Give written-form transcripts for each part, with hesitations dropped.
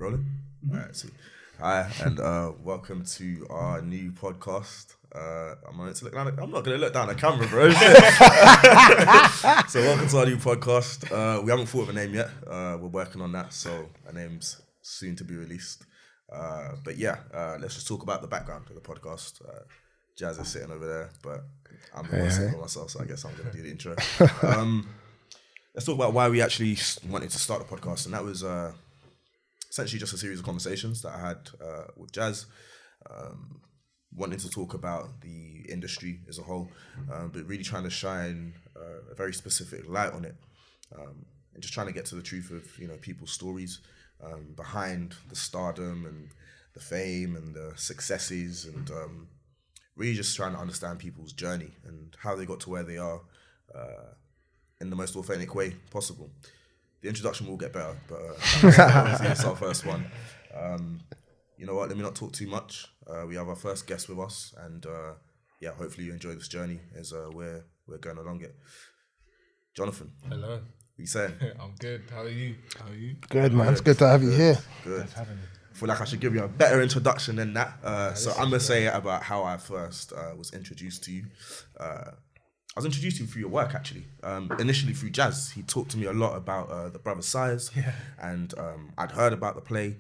Rolling? All right, see. Hi, and welcome to our new podcast. I'm not going to look down the camera, bro. So welcome to our new podcast. We haven't thought of a name yet. We're working on that, so our name's soon to be released. But yeah, let's just talk about the background of the podcast. Jazz is sitting over there, but I'm sitting by myself, so I guess I'm going to do the intro. Let's talk about why we actually wanted to start the podcast, and that was essentially just a series of conversations that I had with Jazz, wanting to talk about the industry as a whole, but really trying to shine a very specific light on it, and just trying to get to the truth of people's stories behind the stardom and the fame and the successes, and really just trying to understand people's journey and how they got to where they are in the most authentic way possible. The introduction will get better, but obviously it's our first one. You know what? Let me not talk too much. We have our first guest with us, and hopefully you enjoy this journey as we're going along it. Jonathan. Hello. What you saying? I'm good. How are you? Good, man. It's good to have you here. Good. Thanks for having me. I feel like I should give you a better introduction than that. So I'm going to say about how I first was introduced to you. I was introduced to you through your work, actually. Initially through Jazz. He talked to me a lot about the Brother Size, and I'd heard about the play.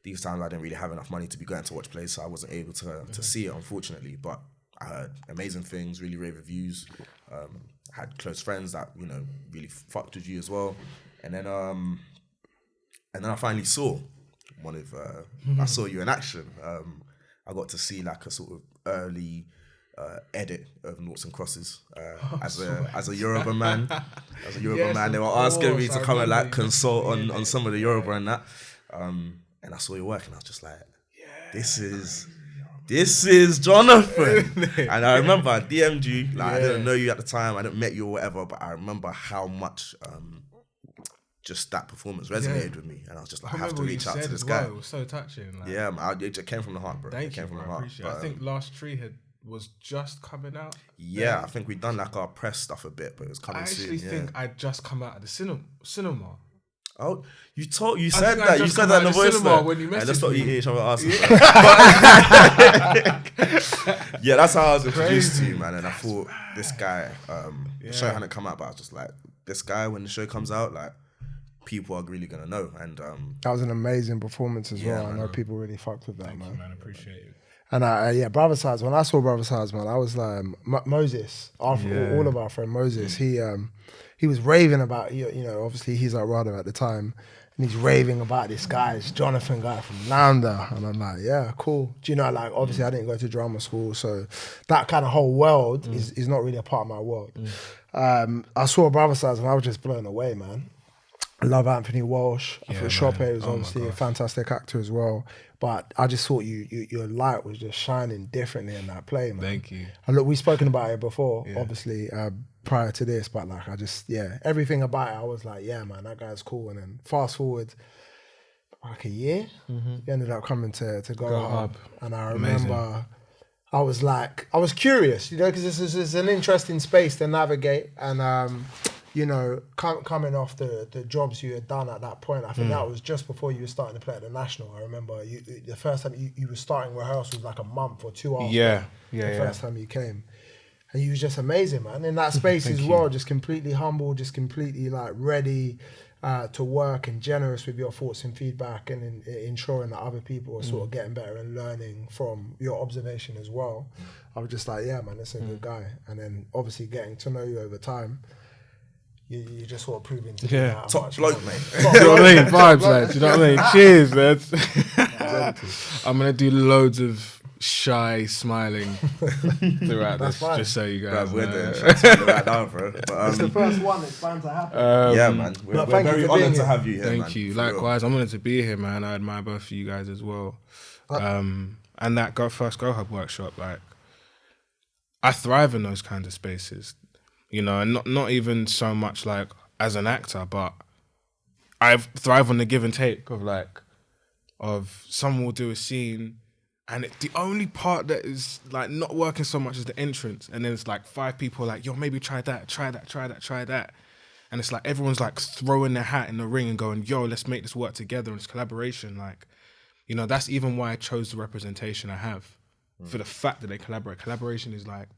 These times I didn't really have enough money to be going to watch plays, so I wasn't able to see it, unfortunately. But I heard amazing things, really rave reviews. Had close friends that really fucked with you as well, and then I finally saw I saw you in action. I got to see like a sort of early edit of Noughts and Crosses as a Yoruba man. As a Yoruba man, they were asking me to come and like consult on some of the Yoruba and that. And I saw your work and I was just like, this is Jonathan. And I remember I DM'd you, like I didn't know you at the time, I didn't met you or whatever, but I remember how much just that performance resonated with me, and I was just like, I have to reach out to this guy. It was so touching. Like, yeah, man, it came from the heart, bro. Thank you, from bro. the heart. Appreciate it. I think Last Tree was just coming out. Yeah, I think we'd done like our press stuff a bit, but it was coming soon. I actually think I'd just come out of the cinema. Oh, you said that. You said that in the voice note when you messaged me. Let's not eat each other asses. Yeah, that's how I was introduced to you, man. And I thought this guy, the show hadn't come out, but I was just like, this guy, when the show comes out, like, people are really gonna know. And that was an amazing performance as well. Man. I know people really fucked with that, Thank man. you, man. Appreciate it. And Brother Size, when I saw Brother Size, man, I was like, Moses, all of our friend Moses, he was raving about, obviously he's our brother at the time, and he's raving about this guy, this Jonathan guy from Lambda. And I'm like, yeah, cool. Do you know, like, obviously I didn't go to drama school, so that kind of whole world is not really a part of my world. I saw Brother Size and I was just blown away, man. I love Anthony Walsh. I thought Chope was obviously a fantastic actor as well. But I just thought your light was just shining differently in that play, man. Thank you. And look, we've spoken about it before, obviously, prior to this, but like, everything about it, I was like, yeah, man, that guy's cool. And then fast forward like a year, he ended up coming to Go Hub. And I remember I was curious, because this is an interesting space to navigate. And, coming off the jobs you had done at that point, I think that was just before you were starting to play at the National. I remember the first time you were starting rehearsals like a month or two after the first time you came. And you was just amazing, man. In that space as well, just completely humble, just completely like ready to work and generous with your thoughts and feedback, and in ensuring that other people are sort of getting better and learning from your observation as well. I was just like, yeah, man, that's a good guy. And then obviously getting to know you over time, you just sort of proving to be that top bloke, mate. Do you know what I mean? Vibes, like, do you know what I mean? Cheers, man. I'm going to do loads of shy smiling throughout this, just so you guys we're know. doing right now, bro. But, it's the first one, it's bound to happen. yeah, man. We're very honoured to have you here, man. Thank you. Likewise, I'm honoured to be here, man. I admire both of you guys as well. And that first Go Hub workshop, like, I thrive in those kinds of spaces. And not even so much like as an actor, but I thrive on the give and take of someone will do a scene, and the only part that is like not working so much is the entrance, and then it's like 5 people like, yo, maybe try that. and it's like everyone's like throwing their hat in the ring and going, yo, let's make this work together, and it's collaboration. Like, you know, that's even why I chose the representation I have for the fact that they collaborate. Collaboration is like,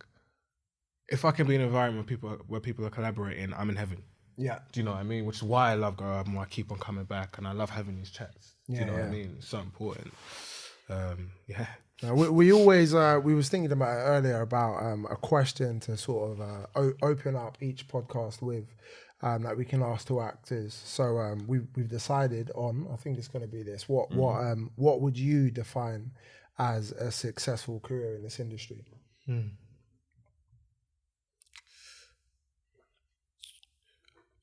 if I can be in an environment where people are collaborating, I'm in heaven. Yeah. Do you know what I mean? Which is why I love Go Urban, why I keep on coming back, and I love having these chats. Do you know what I mean? It's so important. Yeah. We always, we was thinking about it earlier about a question to sort of open up each podcast with that we can ask to actors. So we've decided on, I think it's going to be this, what would you define as a successful career in this industry?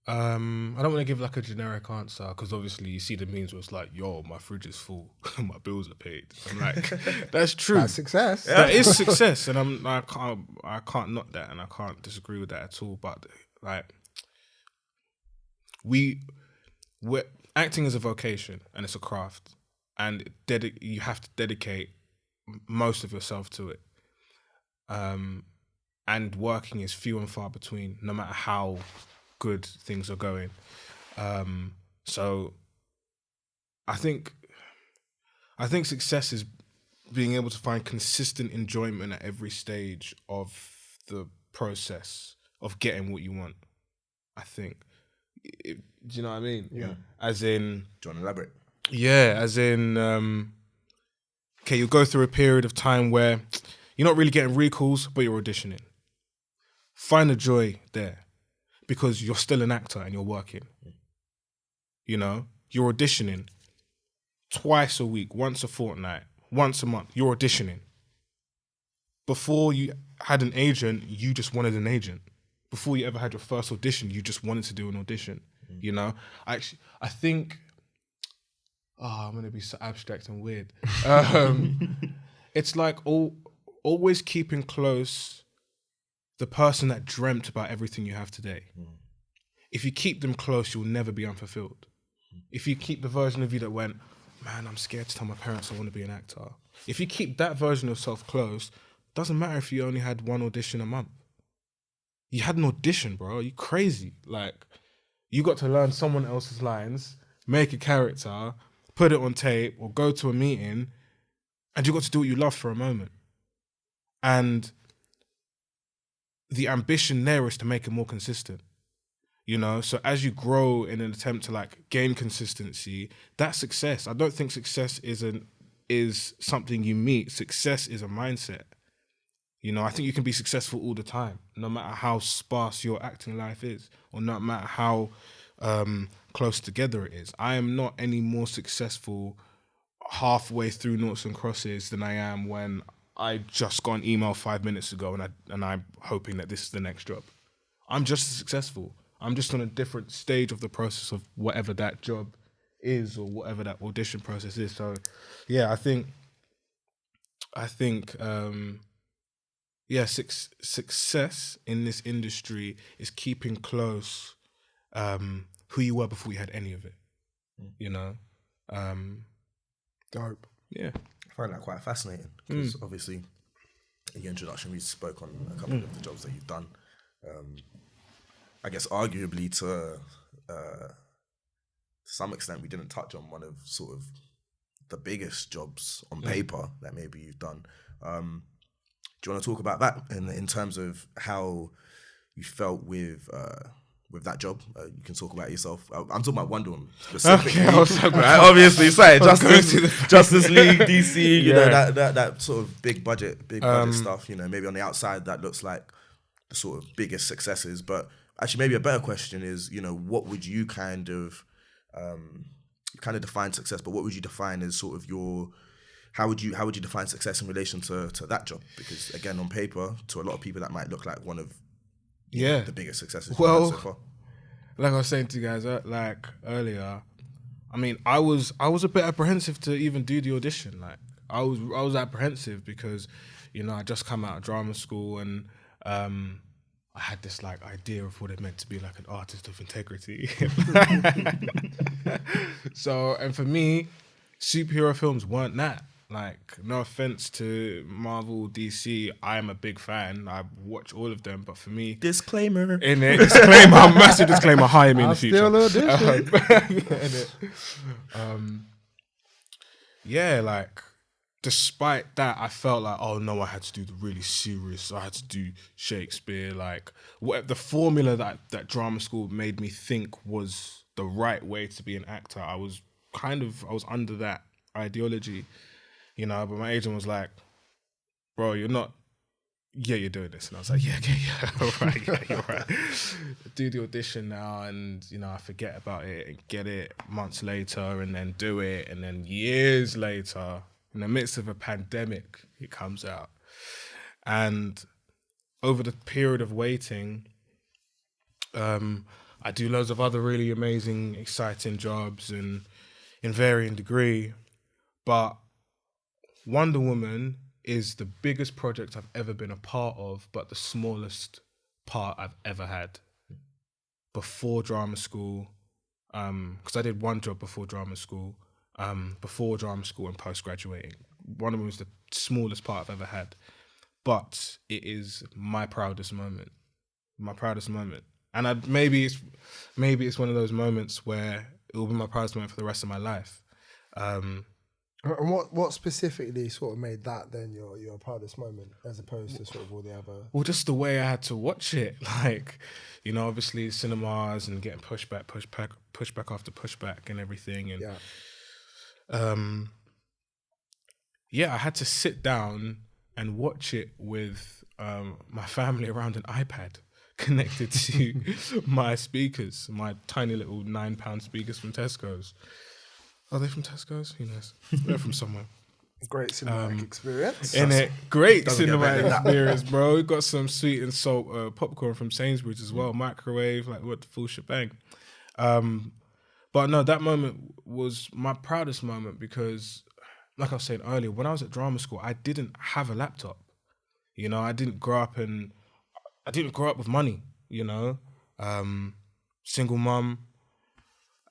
I don't want to give like a generic answer because obviously you see the memes where it's like, yo, my fridge is full, my bills are paid. I'm like, that's true. That's success. That is success, and I can't knock that, and I can't disagree with that at all. But like, we're acting is a vocation and it's a craft, and you have to dedicate most of yourself to it. And working is few and far between, no matter how good things are going. So I think success is being able to find consistent enjoyment at every stage of the process of getting what you want. I think. Do you know what I mean? Yeah. As in... Do you want to elaborate? Yeah, as in... okay, you'll go through a period of time where you're not really getting recalls, but you're auditioning. Find the joy there. Because you're still an actor and you're working. You know, you're auditioning twice a week, once a fortnight, once a month. You're auditioning. Before you had an agent, you just wanted an agent. Before you ever had your first audition, you just wanted to do an audition. You know, I think, I'm going to be so abstract and weird. It's like always keeping close the person that dreamt about everything you have today. If you keep them close, you'll never be unfulfilled. If you keep the version of you that went, man, I'm scared to tell my parents I want to be an actor. If you keep that version of self close, doesn't matter if you only had one audition a month. You had an audition, bro. You crazy. Like, you got to learn someone else's lines, make a character, put it on tape, or go to a meeting, and you got to do what you love for a moment. And the ambition there is to make it more consistent, you know? So as you grow in an attempt to like gain consistency, that's success. I don't think success is something you meet. Success is a mindset. You know, I think you can be successful all the time, no matter how sparse your acting life is, or no matter how close together it is. I am not any more successful halfway through Noughts and Crosses than I am when I just got an email 5 minutes ago and I'm hoping that this is the next job. I'm just as successful. I'm just on a different stage of the process of whatever that job is or whatever that audition process is. So, yeah, I think, success in this industry is keeping close who you were before you had any of it. You know? Dope. Yeah. I find that quite fascinating because obviously in your introduction we spoke on a couple of the jobs that you've done. I guess arguably to some extent we didn't touch on one of sort of the biggest jobs on paper that maybe you've done. Do you want to talk about that in terms of how you felt with that job? You can talk about yourself. I'm talking about Wonder Woman specifically. Okay, right? Obviously, sorry, Justice League, DC, you know, that sort of big budget stuff. You know, maybe on the outside that looks like the sort of biggest successes. But actually, maybe a better question is, you know, what would you kind of define success? But what would you define as sort of your how would you define success in relation to that job? Because again, on paper, to a lot of people, that might look like one of the biggest successes you've had so far. Like I was saying to you guys like earlier, I mean, I was a bit apprehensive to even do the audition. Like I was apprehensive because, you know, I just come out of drama school and I had this like idea of what it meant to be like an artist of integrity. So, and for me, superhero films weren't that. Like, no offense to Marvel, DC, I'm a big fan. I watch all of them, but for me, Disclaimer. in it, disclaimer, massive disclaimer, hire me in the future. Yeah, like, despite that, I felt like, oh no, I had to do the really serious. I had to do Shakespeare. Like, what the formula that drama school made me think was the right way to be an actor. I was under that ideology, you know. But my agent was like, "Bro, you're not. Yeah, you're doing this." And I was like, "Yeah, okay, yeah, all right, yeah, you're right." Do the audition now, and you know, I forget about it and get it months later, and then do it, and then years later, in the midst of a pandemic, it comes out. And over the period of waiting, I do loads of other really amazing, exciting jobs and in varying degree. But Wonder Woman is the biggest project I've ever been a part of, but the smallest part I've ever had. Before drama school, because I did one job before drama school and post-graduating. Wonder Woman was the smallest part I've ever had. But it is my proudest moment. And maybe it's one of those moments where it will be my proudest moment for the rest of my life. And what specifically sort of made that then your proudest moment, as opposed to sort of all the other? Well, just the way I had to watch it, like, you know, obviously cinemas and getting pushback after pushback and everything, and I had to sit down and watch it with my family around an iPad connected to my speakers, my tiny little £9 speakers from Tesco's. Are they from Tesco's? Who knows? They're from somewhere. Great cinematic experience. Great cinematic experience, bro. We got some sweet and salt popcorn from Sainsbury's as well. Microwave, like what the full shebang. But no, that moment was my proudest moment because, like I was saying earlier, when I was at drama school, I didn't have a laptop. You know, I didn't grow up with money, you know, single mum.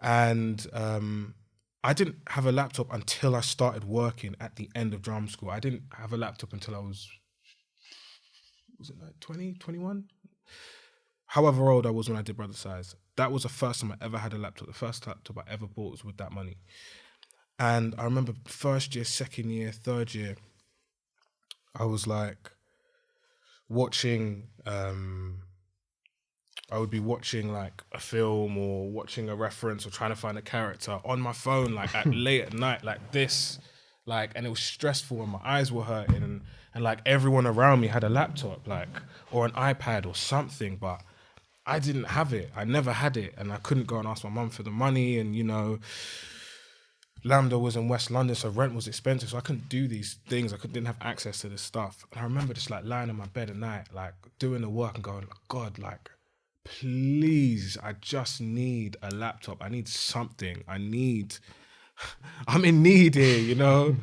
And I didn't have a laptop until I started working at the end of drama school. I didn't have a laptop until I was it like 20, 21? However old I was when I did Brother Size. That was the first time I ever had a laptop. The first laptop I ever bought was with that money. And I remember first year, second year, third year, I was like watching, I would be watching like a film or watching a reference or trying to find a character on my phone, like late at night, like this, like, and it was stressful and my eyes were hurting and like everyone around me had a laptop, like, or an iPad or something, but I didn't have it. I never had it, and I couldn't go and ask my mum for the money, and you know, Lambda was in West London, so rent was expensive, so I couldn't do these things. Didn't have access to this stuff. And I remember just like lying in my bed at night, like doing the work and going, God, like, please, I just need a laptop. I need something. I'm in need here, you know?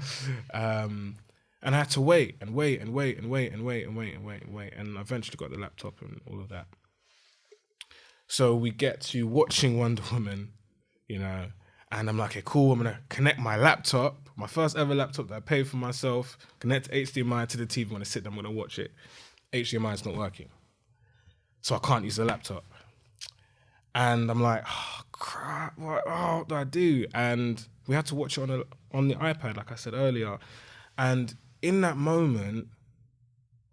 And I had to wait and eventually got the laptop and all of that. So we get to watching Wonder Woman, you know, and I'm like, okay, cool, I'm gonna connect my laptop, my first ever laptop that I paid for myself, connect HDMI to the TV. When I sit there, I'm gonna watch it. HDMI is not working, so I can't use the laptop. And I'm like, oh crap, what do I do? And we had to watch it on the iPad, like I said earlier. And in that moment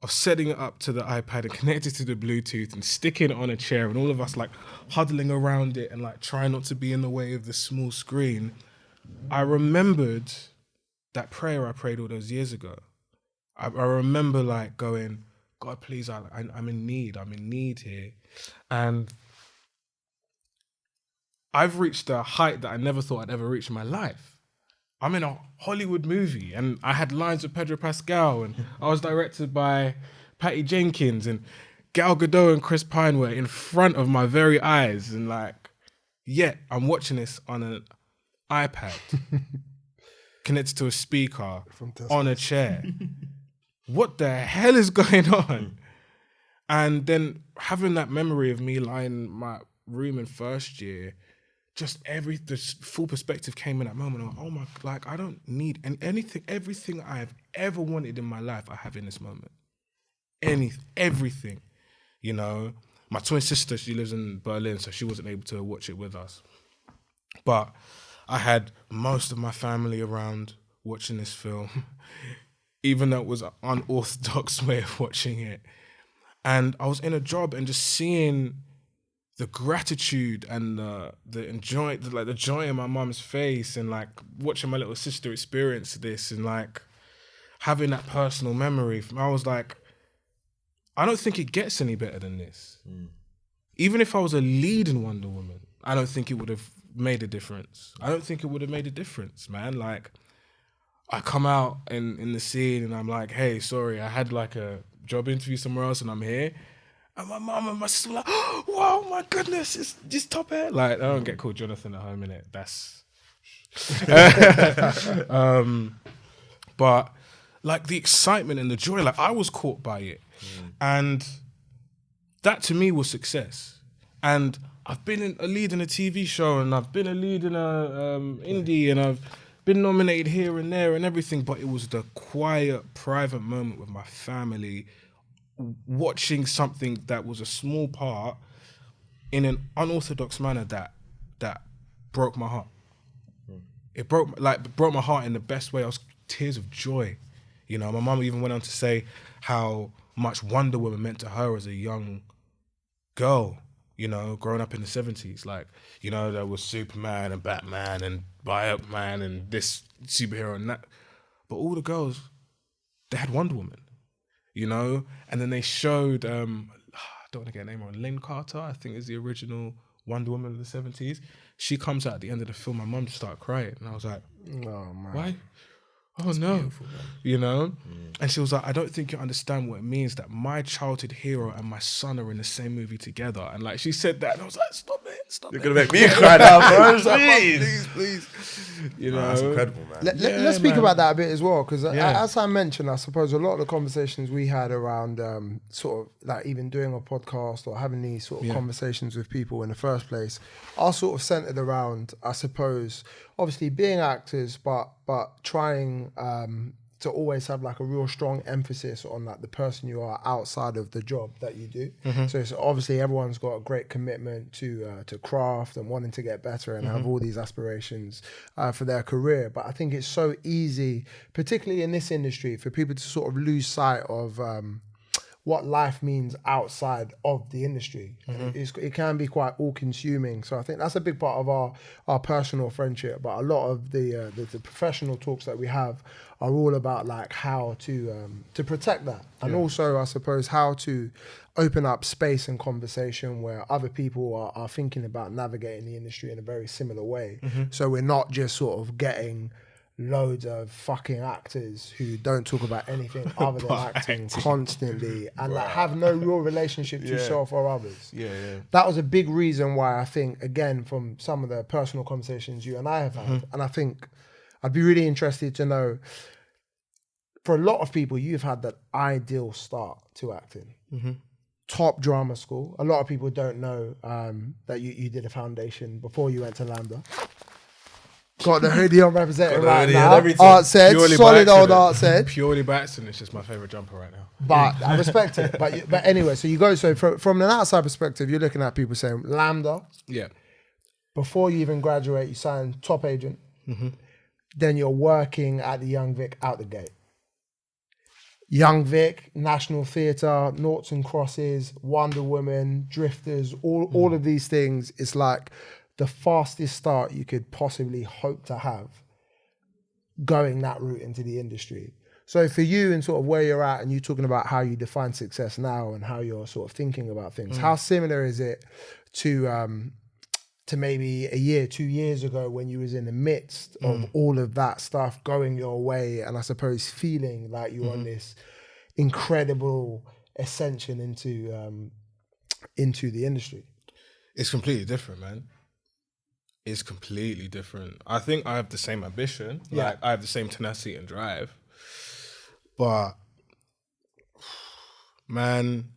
of setting it up to the iPad and connected to the Bluetooth and sticking it on a chair and all of us like huddling around it and like trying not to be in the way of the small screen, I remembered that prayer I prayed all those years ago. I remember like going, God, please, I'm in need here. And I've reached a height that I never thought I'd ever reach in my life. I'm in a Hollywood movie and I had lines with Pedro Pascal and I was directed by Patty Jenkins and Gal Gadot and Chris Pine were in front of my very eyes, and like, yet I'm watching this on an iPad connected to a speaker on a chair. What the hell is going on? And then having that memory of me lying in my room in first year, the full perspective came in that moment. I'm like, oh my, like I don't need everything I have ever wanted in my life, I have in this moment. Everything, you know. My twin sister, she lives in Berlin, so she wasn't able to watch it with us. But I had most of my family around watching this film, even though it was an unorthodox way of watching it. And I was in a job and just seeing the gratitude and the joy in my mum's face, and like watching my little sister experience this, and like having that personal memory. I was like, I don't think it gets any better than this. Even if I was a lead in Wonder Woman, I don't think it would have made a difference. I don't think it would have made a difference, man. Like, I come out in the scene and I'm like, hey, sorry, I had like a job interview somewhere else and I'm here. And my mum and my sister were like, oh, wow, my goodness, it's just top hair. Like, I don't get called Jonathan at home, innit? That's... but like the excitement and the joy, like I was caught by it. And that to me was success. And I've been a lead in a TV show, and I've been a lead in a indie, and I've been nominated here and there and everything, but it was the quiet, private moment with my family, watching something that was a small part in an unorthodox manner that broke my heart. It broke my heart in the best way. I was tears of joy. You know, my mum even went on to say how much Wonder Woman meant to her as a young girl, you know, growing up in the 70s. Like, you know, there was Superman and Batman and Bioman and this superhero and that. But all the girls, they had Wonder Woman, you know? And then they showed, I don't want to get a name wrong, Lynn Carter, I think is the original Wonder Woman of the 70s. She comes out at the end of the film, my mum just started crying. And I was like, oh, man. Why? Oh, that's no, you know? And she was like, I don't think you understand what it means that my childhood hero and my son are in the same movie together. And like, she said that, and I was like, stop it. You're going to make me cry now, bro. Please. You know? That's incredible, man. Let's speak about that a bit as well, because as I mentioned, I suppose a lot of the conversations we had around sort of like even doing a podcast or having these sort of conversations with people in the first place are sort of centered around, I suppose, obviously being actors, but trying to always have like a real strong emphasis on like the person you are outside of the job that you do. So it's obviously everyone's got a great commitment to craft and wanting to get better and have all these aspirations for their career. But I think it's so easy, particularly in this industry, for people to sort of lose sight of what life means outside of the industry. It can be quite all-consuming. So I think that's a big part of our personal friendship. But a lot of the professional talks that we have are all about like how to protect that, and also I suppose how to open up space and conversation where other people are thinking about navigating the industry in a very similar way. So we're not just sort of getting loads of fucking actors who don't talk about anything other than acting constantly and like have no real relationship to yourself or others. That was a big reason why I think, again, from some of the personal conversations you and I have had, and I think I'd be really interested to know, for a lot of people, you've had that ideal start to acting. Top drama school. A lot of people don't know that you did a foundation before you went to Lambda. Got the hoodie on representing right now. Art said, solid old Art said. Purely by accident, it's just my favourite jumper right now. But I respect it. But anyway, so you go, so from an outside perspective, you're looking at people saying, Lambda. Yeah. Before you even graduate, you sign top agent. Then you're working at the Young Vic out the gate. Young Vic, National Theatre, Noughts and Crosses, Wonder Woman, Drifters, all of these things. It's like the fastest start you could possibly hope to have going that route into the industry. So for you and sort of where you're at, and you talking about how you define success now and how you're sort of thinking about things, how similar is it to maybe a year, 2 years ago when you was in the midst of all of that stuff going your way, and I suppose feeling like you're on this incredible ascension into the industry? It's completely different, man. It's completely different. I think I have the same ambition. Like, I have the same tenacity and drive. But, man,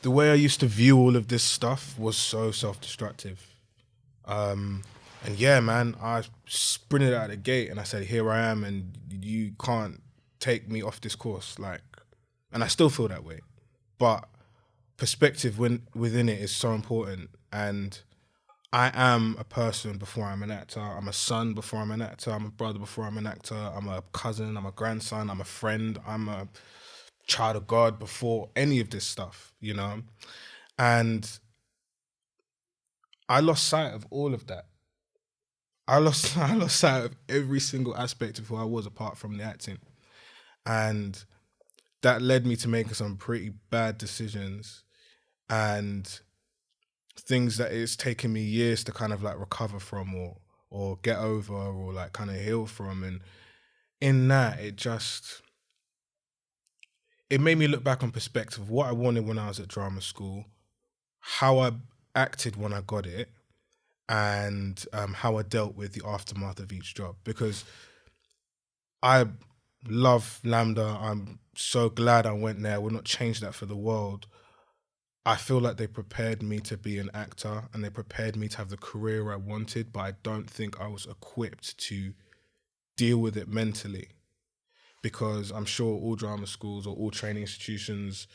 the way I used to view all of this stuff was so self-destructive. And yeah, man, I sprinted out of the gate and I said, here I am, and you can't take me off this course. Like, and I still feel that way. But perspective within it is so important. And I am a person before I'm an actor. I'm a son before I'm an actor. I'm a brother before I'm an actor. I'm a cousin. I'm a grandson. I'm a friend. I'm a child of God before any of this stuff, you know? And I lost sight of all of that. I lost sight of every single aspect of who I was apart from the acting. And that led me to making some pretty bad decisions and things that it's taken me years to kind of like recover from or get over or like kind of heal from. And in that, it made me look back on perspective of what I wanted when I was at drama school, how I acted when I got it, and how I dealt with the aftermath of each job. Because I love Lambda. I'm so glad I went there. I would not change that for the world. I feel like they prepared me to be an actor and they prepared me to have the career I wanted, but I don't think I was equipped to deal with it mentally. Because I'm sure all drama schools or all training institutions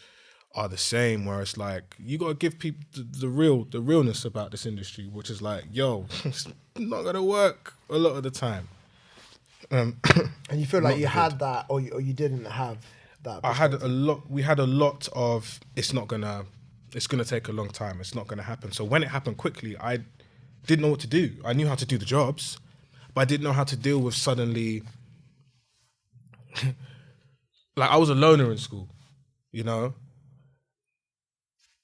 are the same, where it's like, you got to give people the realness about this industry, which is like, yo, it's not going to work a lot of the time. And you feel like you had that or you didn't have that? We had a lot of, it's going to take a long time. It's not going to happen. So when it happened quickly, I didn't know what to do. I knew how to do the jobs, but I didn't know how to deal with suddenly, like I was a loner in school, you know?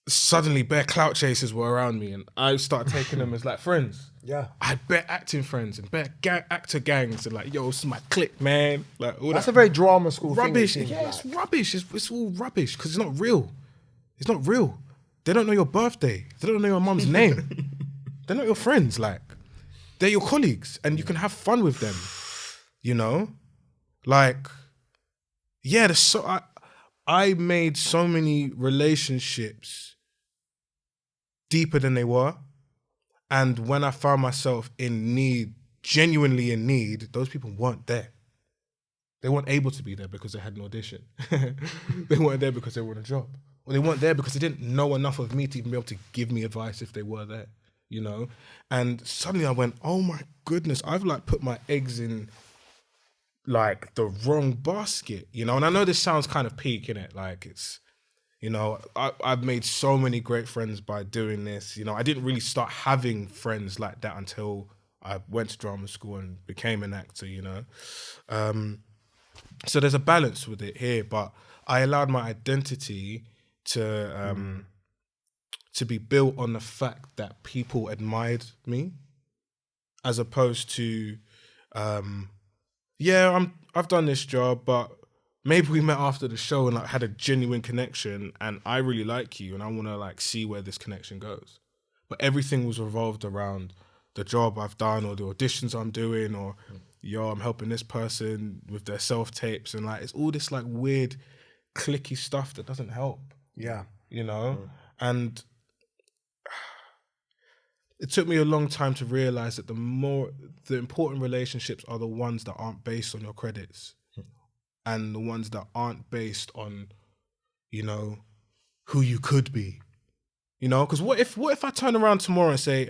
Suddenly bare clout chasers were around me and I started taking them as like friends. Yeah. I had bare acting friends and bare actor gangs and like, yo, this is my clique, man. Like all That's that a very drama school rubbish. thing. Yeah, it's rubbish. It's all rubbish because it's not real. It's not real. They don't know your birthday. They don't know your mum's name. They're not your friends. Like, they're your colleagues and you can have fun with them, you know? Like, yeah, I made so many relationships deeper than they were. And when I found myself in need, genuinely in need, those people weren't there. They weren't able to be there because they had an audition. They weren't there because they were on a job. Or they weren't there because they didn't know enough of me to even be able to give me advice if they were there, you know? And suddenly I went, oh my goodness, I've like put my eggs in like the wrong basket, you know? And I know this sounds kind of peak, innit? Like it's, you know, I've made so many great friends by doing this. You know, I didn't really start having friends like that until I went to drama school and became an actor, you know. So there's a balance with it here, but I allowed my identity to be built on the fact that people admired me, as opposed to, I've done this job, but maybe we met after the show and like had a genuine connection and I really like you and I want to like see where this connection goes. But everything was revolved around the job I've done or the auditions I'm doing or, yo, I'm helping this person with their self-tapes and like, it's all this like weird cliquey stuff that doesn't help. Yeah. You know? And it took me a long time to realize that the important relationships are the ones that aren't based on your credits. And the ones that aren't based on, you know, who you could be, you know? Because what if I turn around tomorrow and say,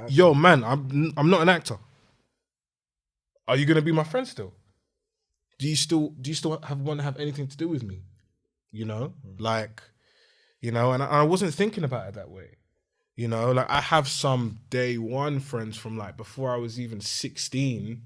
yo, man, I'm not an actor. Are you gonna be my friend still? Do you still want to have anything to do with me? You know, like, you know, and I wasn't thinking about it that way. You know, like I have some day one friends from like before I was even 16.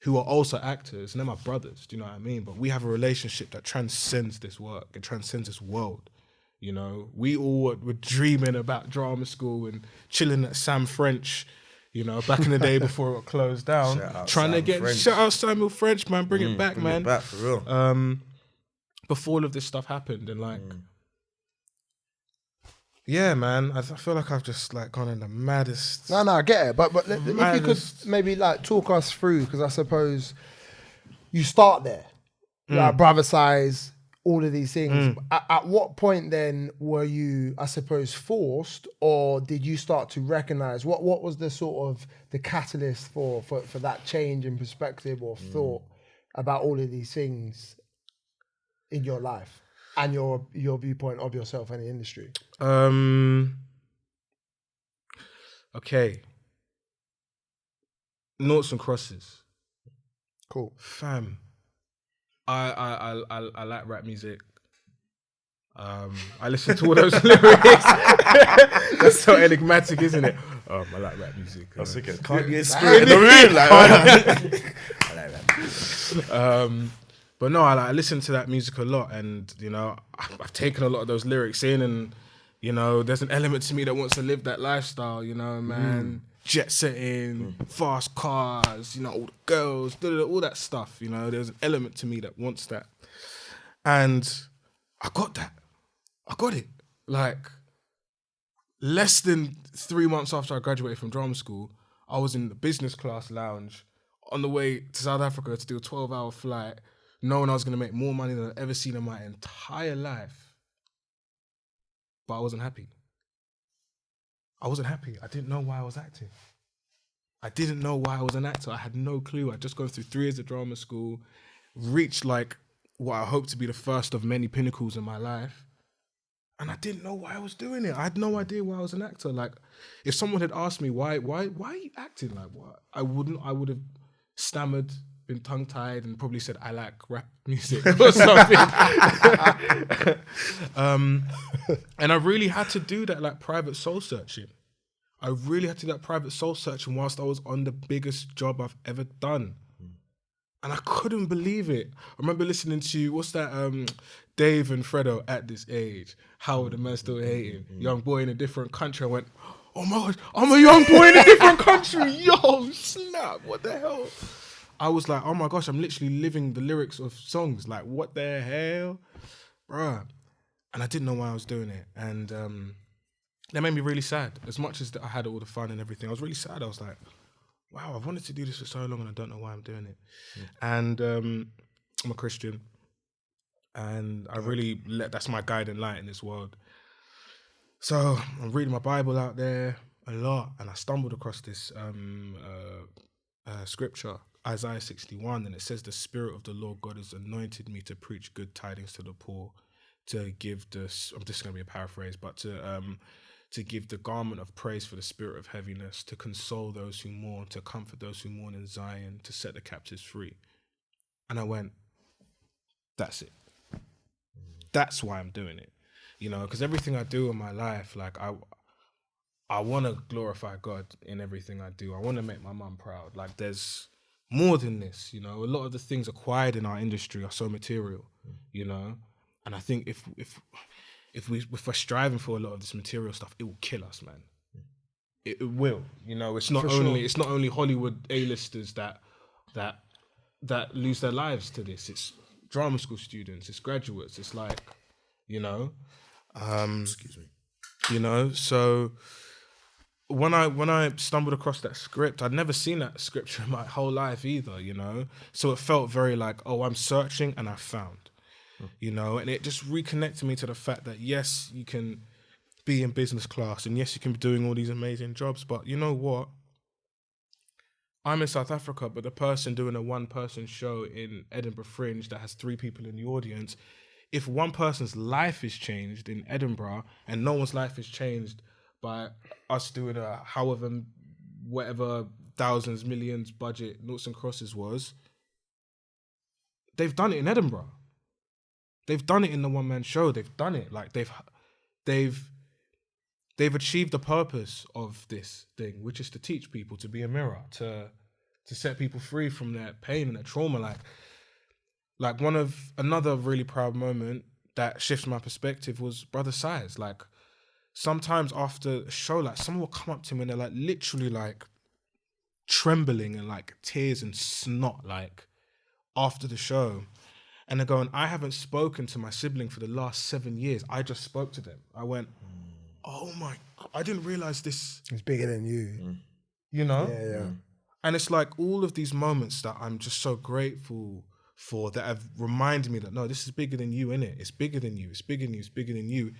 Who are also actors, and they're my brothers, do you know what I mean? But we have a relationship that transcends this work, it transcends this world, you know? We all were dreaming about drama school and chilling at Sam French, you know, back in the day before it closed down, shout out Samuel French, man, bring it back, man. Bring it back, for real. Before all of this stuff happened, and like, yeah, man, I feel like I've just like gone in the maddest. No, I get it. But if you could maybe like talk us through, because I suppose you start there, like brother size, all of these things. At what point then were you, I suppose, forced, or did you start to recognize what was the sort of the catalyst for that change in perspective or thought about all of these things in your life and your viewpoint of yourself and the industry? Okay. Noughts and crosses. Cool. Fam. I like rap music. I listen to all those lyrics. That's so enigmatic, isn't it? I like rap music. I was thinking, can't get spirit in the room. Like, I like rap music. But no, I listen to that music a lot, and you know, I've taken a lot of those lyrics in, and you know, there's an element to me that wants to live that lifestyle. You know, man. Jet setting, fast cars, you know, all the girls, all that stuff, you know, there's an element to me that wants that. And I got that. I got it. Like, less than 3 months after I graduated from drama school, I was in the business class lounge on the way to South Africa to do a 12-hour flight, knowing I was going to make more money than I've ever seen in my entire life. But I wasn't happy. I wasn't happy. I didn't know why I was acting. I didn't know why I was an actor. I had no clue. I'd just gone through 3 years of drama school, reached like what I hoped to be the first of many pinnacles in my life. And I didn't know why I was doing it. I had no idea why I was an actor. Like, if someone had asked me why are you acting? Like, what? I would have stammered, been tongue-tied, and probably said, I like rap music or something. And I really had to do that, like, private soul searching. I really had to do that private soul searching whilst I was on the biggest job I've ever done. And I couldn't believe it. I remember listening to, what's that, Dave and Fredo, At This Age, How Are the Men Still Hating? Young boy in a different country. I went, oh my God, I'm a young boy in a different country. Yo, snap, what the hell? I was like, oh my gosh, I'm literally living the lyrics of songs. Like, what the hell? Bruh. And I didn't know why I was doing it. And that made me really sad. As much as I had all the fun and everything, I was really sad. I was like, wow, I've wanted to do this for so long and I don't know why I'm doing it. And I'm a Christian. And I really that's my guiding light in this world. So I'm reading my Bible out there a lot, and I stumbled across this scripture, Isaiah 61, and it says, the Spirit of the Lord God has anointed me to preach good tidings to the poor, to give this, I'm just going to be a paraphrase, but to give the garment of praise for the spirit of heaviness, to console those who mourn, to comfort those who mourn in Zion, to set the captives free. And I went, that's it. That's why I'm doing it. You know, because everything I do in my life, like I want to glorify God in everything I do. I want to make my mum proud. Like, there's more than this, you know. A lot of the things acquired in our industry are so material, you know. And I think if we're striving for a lot of this material stuff, it will kill us, man. It will, you know. It's not only Hollywood A-listers that lose their lives to this. It's drama school students, it's graduates. It's like, you know, Excuse me. You know, so when I stumbled across that script, I'd never seen that scripture in my whole life either, you know. So it felt very like, oh, I'm searching and I found. You know, and it just reconnected me to the fact that, yes, you can be in business class and yes, you can be doing all these amazing jobs, but you know what? I'm in South Africa, but the person doing a one-person show in Edinburgh Fringe that has 3 people in the audience, if one person's life is changed in Edinburgh and no one's life is changed by us doing a whatever thousands, millions budget Noughts and Crosses was, they've done it in Edinburgh. They've done it in the one-man show. They've done it. Like, they've achieved the purpose of this thing, which is to teach people, to be a mirror, to set people free from their pain and their trauma. Like another really proud moment that shifts my perspective was Brother Size. Like, sometimes after a show, like, someone will come up to me and they're like literally like trembling and like tears and snot, like, after the show. And they're going, I haven't spoken to my sibling for the last 7 years. I just spoke to them. I went, oh my, I didn't realize this. It's bigger than you. You know? Yeah. And it's like all of these moments that I'm just so grateful that have reminded me that, no, this is bigger than you, innit? It's bigger than you. It's bigger than you. It's bigger than you.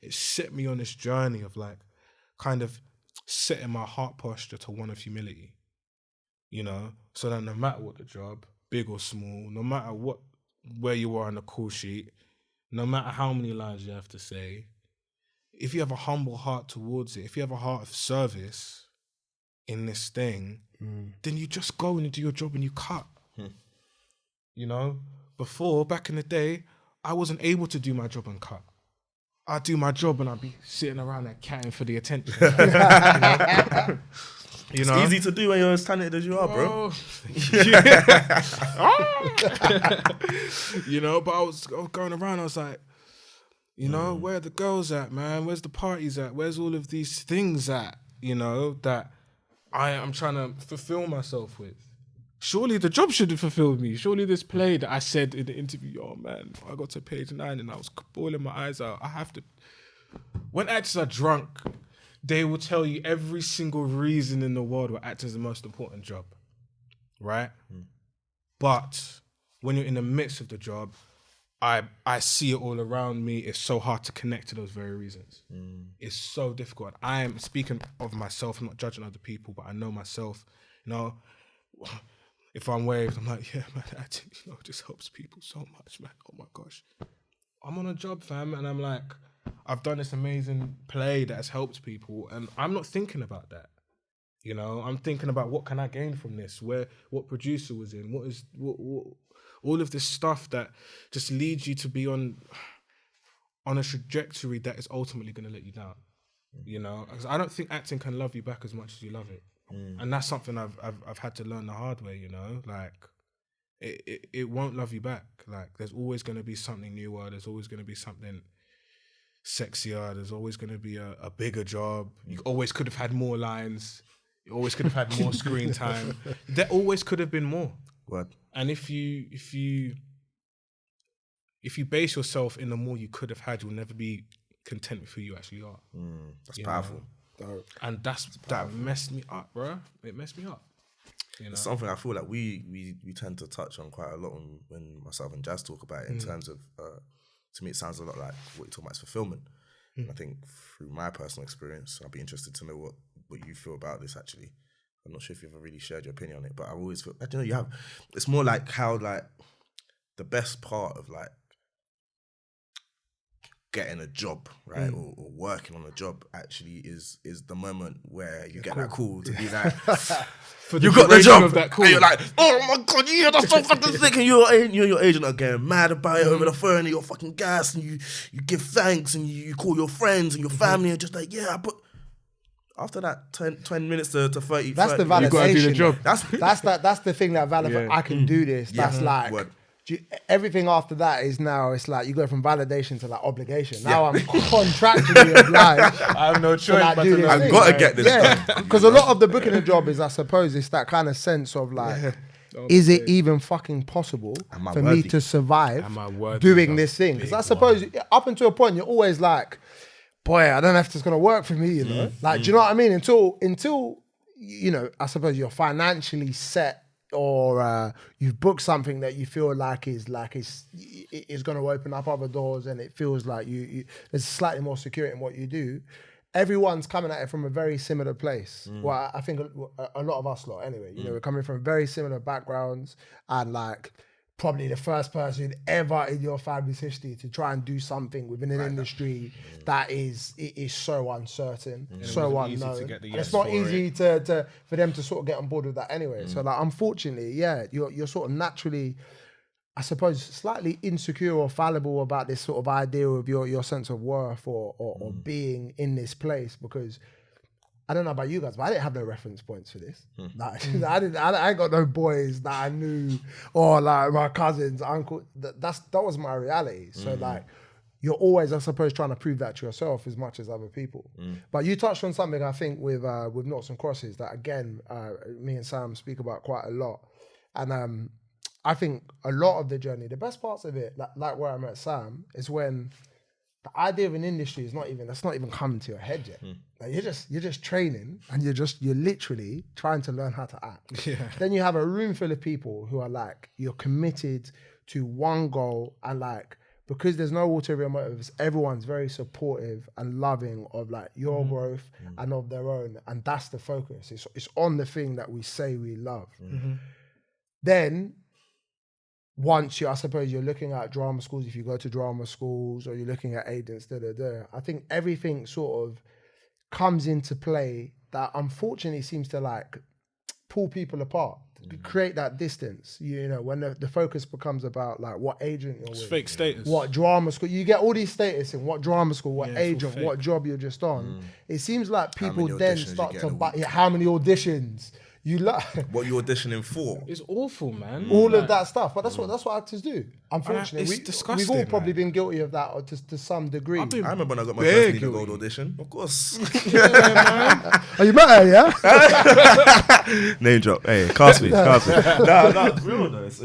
It set me on this journey of like kind of setting my heart posture to one of humility, you know? So that no matter what the job, big or small, no matter where you are on the call sheet, no matter how many lines you have to say, if you have a humble heart towards it, if you have a heart of service in this thing, then you just go and you do your job and you cut. You know, before, back in the day, I wasn't able to do my job and cut. I'd do my job and I'd be sitting around there catting for the attention. You know? It's easy to do when you're as talented as you are, bro. You know, but I was going around, I was like, you know, where are the girls at, man? Where's the parties at? Where's all of these things at, you know, that I'm trying to fulfill myself with? Surely the job should have fulfilled me. Surely this play that I said in the interview, oh man, I got to page 9 and I was bawling my eyes out. I have to. When actors are drunk, they will tell you every single reason in the world why acting is the most important job, right? But when you're in the midst of the job, I see it all around me. It's so hard to connect to those very reasons. It's so difficult. I am speaking of myself, I'm not judging other people, but I know myself, you know. If I'm waved, I'm like, yeah, man, acting, you know, just helps people so much, man. Oh my gosh. I'm on a job, fam, and I'm like, I've done this amazing play that has helped people, and I'm not thinking about that. You know, I'm thinking about what can I gain from this? What producer was in? What all of this stuff that just leads you to be on a trajectory that is ultimately going to let you down. You know, because I don't think acting can love you back as much as you love it. And that's something I've had to learn the hard way, you know, like it won't love you back. Like there's always going to be something newer. There's always going to be something sexier. There's always going to be a bigger job. You always could have had more lines. You always could have had more screen time. There always could have been more. What? And if you base yourself in the more you could have had, you'll never be content with who you actually are. That's powerful. And that messed me up, bro. It messed me up. You know? It's something I feel like we tend to touch on quite a lot when myself and Jazz talk about it in terms of, to me it sounds a lot like what you're talking about is fulfillment. And I think through my personal experience, I'd be interested to know what you feel about this actually. I'm not sure if you've ever really shared your opinion on it, but I always feel, I don't know, you have. It's more like how like the best part of like getting a job, right, or working on a job actually is the moment where you get that call to be like, you got the job, of that call. And you're like, oh my god, yeah, that's so fucking sick, and you and your agent are getting mad about it over the phone, and you're fucking gassed, and you give thanks, and you call your friends and your family, and just like, yeah, but after that 20 minutes to 30, that's 30, the validation. You gotta do the job. That's the thing that validates. I can do this. That's like everything after that is now. It's like you go from validation to like obligation. Now I'm contractually obliged. I have no choice. I've got to get this done. Because a lot of the booking a job is, I suppose, it's that kind of sense of like, is it even fucking possible for me to survive doing this thing? Because I suppose up until a point you're always like, boy, I don't know if it's gonna work for me, you know. Like, do you know what I mean? Until you know, I suppose you're financially set, or you've booked something that you feel like is going to open up other doors, and it feels like you there's slightly more security in what you do. Everyone's coming at it from a very similar place. Well, I think a lot of us lot anyway, you know, we're coming from very similar backgrounds, and like probably the first person ever in your family's history to try and do something within an industry that is so uncertain, so unknown. And it's not easy to for them to sort of get on board with that anyway. So like, unfortunately, you're sort of naturally, I suppose, slightly insecure or fallible about this sort of idea of your sense of worth or being in this place, because I don't know about you guys, but I didn't have no reference points for this. Like, I ain't got no boys that I knew, or like my cousins, uncle. That was my reality. So like, you're always, I suppose, trying to prove that to yourself as much as other people. But you touched on something, I think, with Noughts and Crosses that, again, me and Sam speak about quite a lot. And I think a lot of the journey, the best parts of it, like where I met Sam, is when the idea of an industry is that's not even coming to your head yet. Like you're just training and you're literally trying to learn how to act. Yeah. Then you have a room full of people who are like, you're committed to one goal, and like, because there's no ulterior motives, everyone's very supportive and loving of like your growth and of their own. And that's the focus. It's on the thing that we say we love. Then once I suppose you're looking at drama schools, if you go to drama schools, or you're looking at agents, I think everything sort of comes into play that unfortunately seems to like pull people apart, create that distance. You know, when the focus becomes about like what agent you're with, fake status, what drama school, you get all these status in what drama school, what agent, what job you're just on. It seems like people then start to how many auditions you what you're auditioning for. It's awful, man. All of that stuff, but that's what actors do. Unfortunately, it's disgusting. We've all probably been guilty of that, or to some degree. I remember when I got my first League of Gold audition. Of course. Are you mad? Yeah. Name drop. Hey, cast me. No, it's real though. It's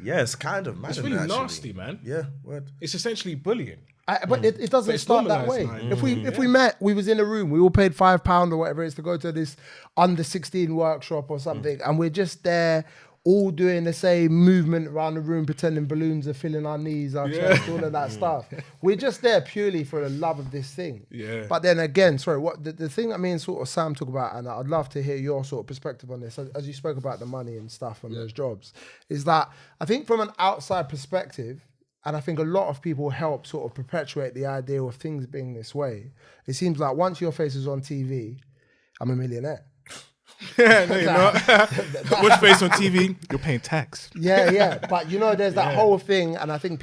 it's kind of mad. It's really nasty, man. Yeah, word. It's essentially bullying. But it doesn't start that way. If we met, we was in a room, we all paid £5 or whatever it is to go to this under 16 workshop or something, and we're just there all doing the same movement around the room, pretending balloons are filling our knees, our chest, all of that stuff. We're just there purely for the love of this thing. Yeah. But then again, what the thing that me and sort of Sam talk about, and I'd love to hear your sort of perspective on this, as you spoke about the money and stuff and those jobs, is that I think from an outside perspective, and I think a lot of people help sort of perpetuate the idea of things being this way. It seems like once your face is on TV, I'm a millionaire. No, you're not. Watch face on TV, you're paying tax. Yeah. But you know, there's that whole thing, and I think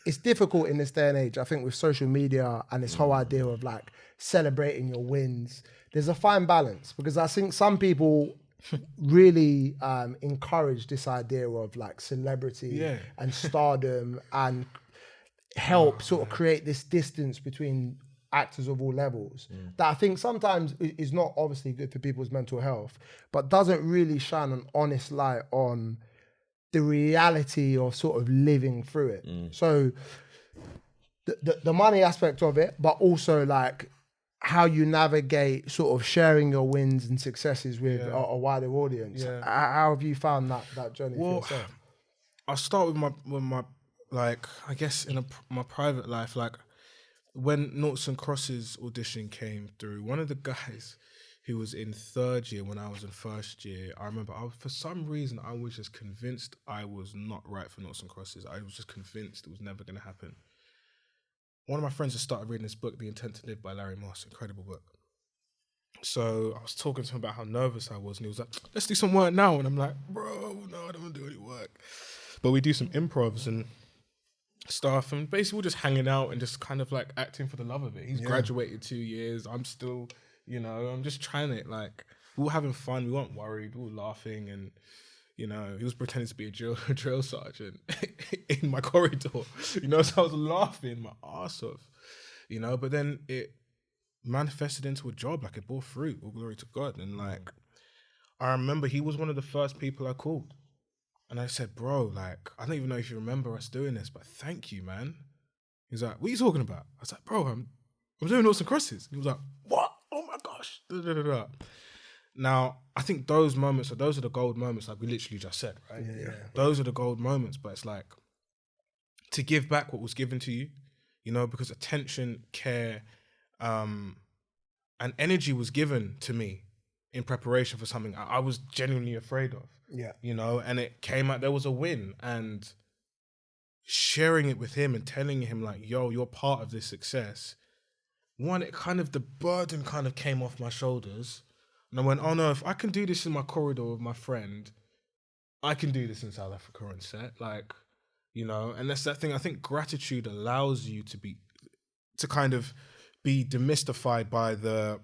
it's difficult in this day and age. I think with social media and this whole idea of like celebrating your wins, there's a fine balance, because I think some people really encourage this idea of like celebrity and stardom and help sort of create this distance between actors of all levels that I think sometimes is not obviously good for people's mental health, but doesn't really shine an honest light on the reality of sort of living through it. So the money aspect of it, but also like how you navigate sort of sharing your wins and successes with a wider audience. How have you found that journey for yourself? I'll start with my like, I guess in my private life, like when Noughts and Crosses audition came through, one of the guys who was in third year when I was in first year, I remember for some reason I was just convinced I was not right for Noughts and Crosses. I was just convinced it was never going to happen. One of my friends had started reading this book, The Intent to Live by Larry Moss, incredible book. So I was talking to him about how nervous I was, and he was like, let's do some work now. And I'm like, bro, no, I don't want to do any work. But we do some improvs and stuff, and basically we're just hanging out and just kind of like acting for the love of it. He's graduated 2 years. I'm still, I'm just trying it. Like, we were having fun. We weren't worried. We were laughing, and he was pretending to be a drill sergeant in my corridor, so I was laughing my ass off, but then it manifested into a job, like it bore fruit, all glory to God. And like, I remember he was one of the first people I called, and I said, bro, like, I don't even know if you remember us doing this, but thank you, man. He's like, what are you talking about? I was like, bro, I'm doing Noughts and Crosses. He was like, what? Oh my gosh. Now, I think those moments, those are the gold moments, like we literally just said, right? Yeah. Those are the gold moments, but it's like to give back what was given to you, because attention, care, and energy was given to me in preparation for something I was genuinely afraid of. Yeah. And it came out, there was a win, and sharing it with him and telling him like, yo, you're part of this success. One, the burden kind of came off my shoulders. And I went, oh no, if I can do this in my corridor with my friend, I can do this in South Africa on set. Like, and that's that thing. I think gratitude allows you to kind of be demystified by the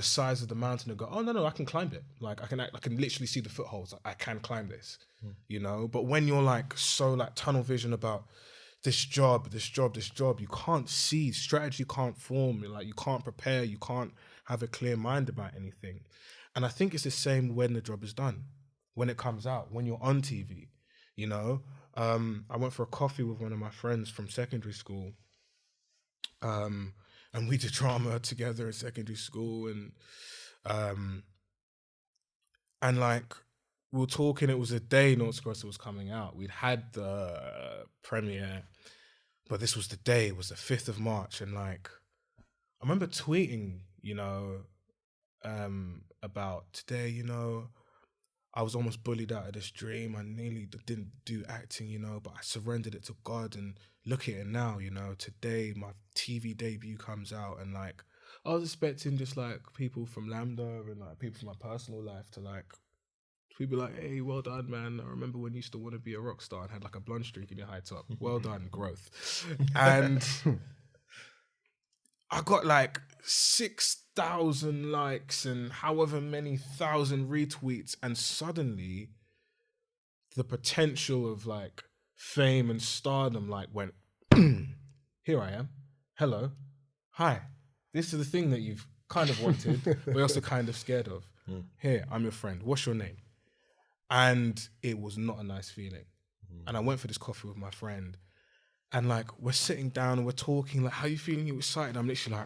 size of the mountain and go, oh no, I can climb it. Like I can literally see the footholds. I can climb this, But when you're like so like tunnel vision about this job, you can't see, strategy can't form, like you can't prepare, you can't have a clear mind about anything. And I think it's the same when the job is done, when it comes out, when you're on TV, I went for a coffee with one of my friends from secondary school. And we did drama together in secondary school, and like we were talking. It was a day North Cross was coming out. We'd had the premiere, but this was the day. It was the 5th of March, and like I remember tweeting, about today. I was almost bullied out of this dream. I nearly didn't do acting, but I surrendered it to God, and look at it now, today my TV debut comes out, and like I was expecting just like people from Lambda and like people from my personal life to like people like, hey, well done, man. I remember when you used to want to be a rock star and had like a blonde streak in your high top. Well done, growth. And I got like 6,000 likes and however many thousand retweets, and suddenly the potential of like fame and stardom like went, here I am, hello, hi, this is the thing that you've kind of wanted but also kind of scared of. Here, I'm your friend, what's your name? And it was not a nice feeling. And I went for this coffee with my friend, and like we're sitting down and we're talking, like, how you feeling? You excited? I'm literally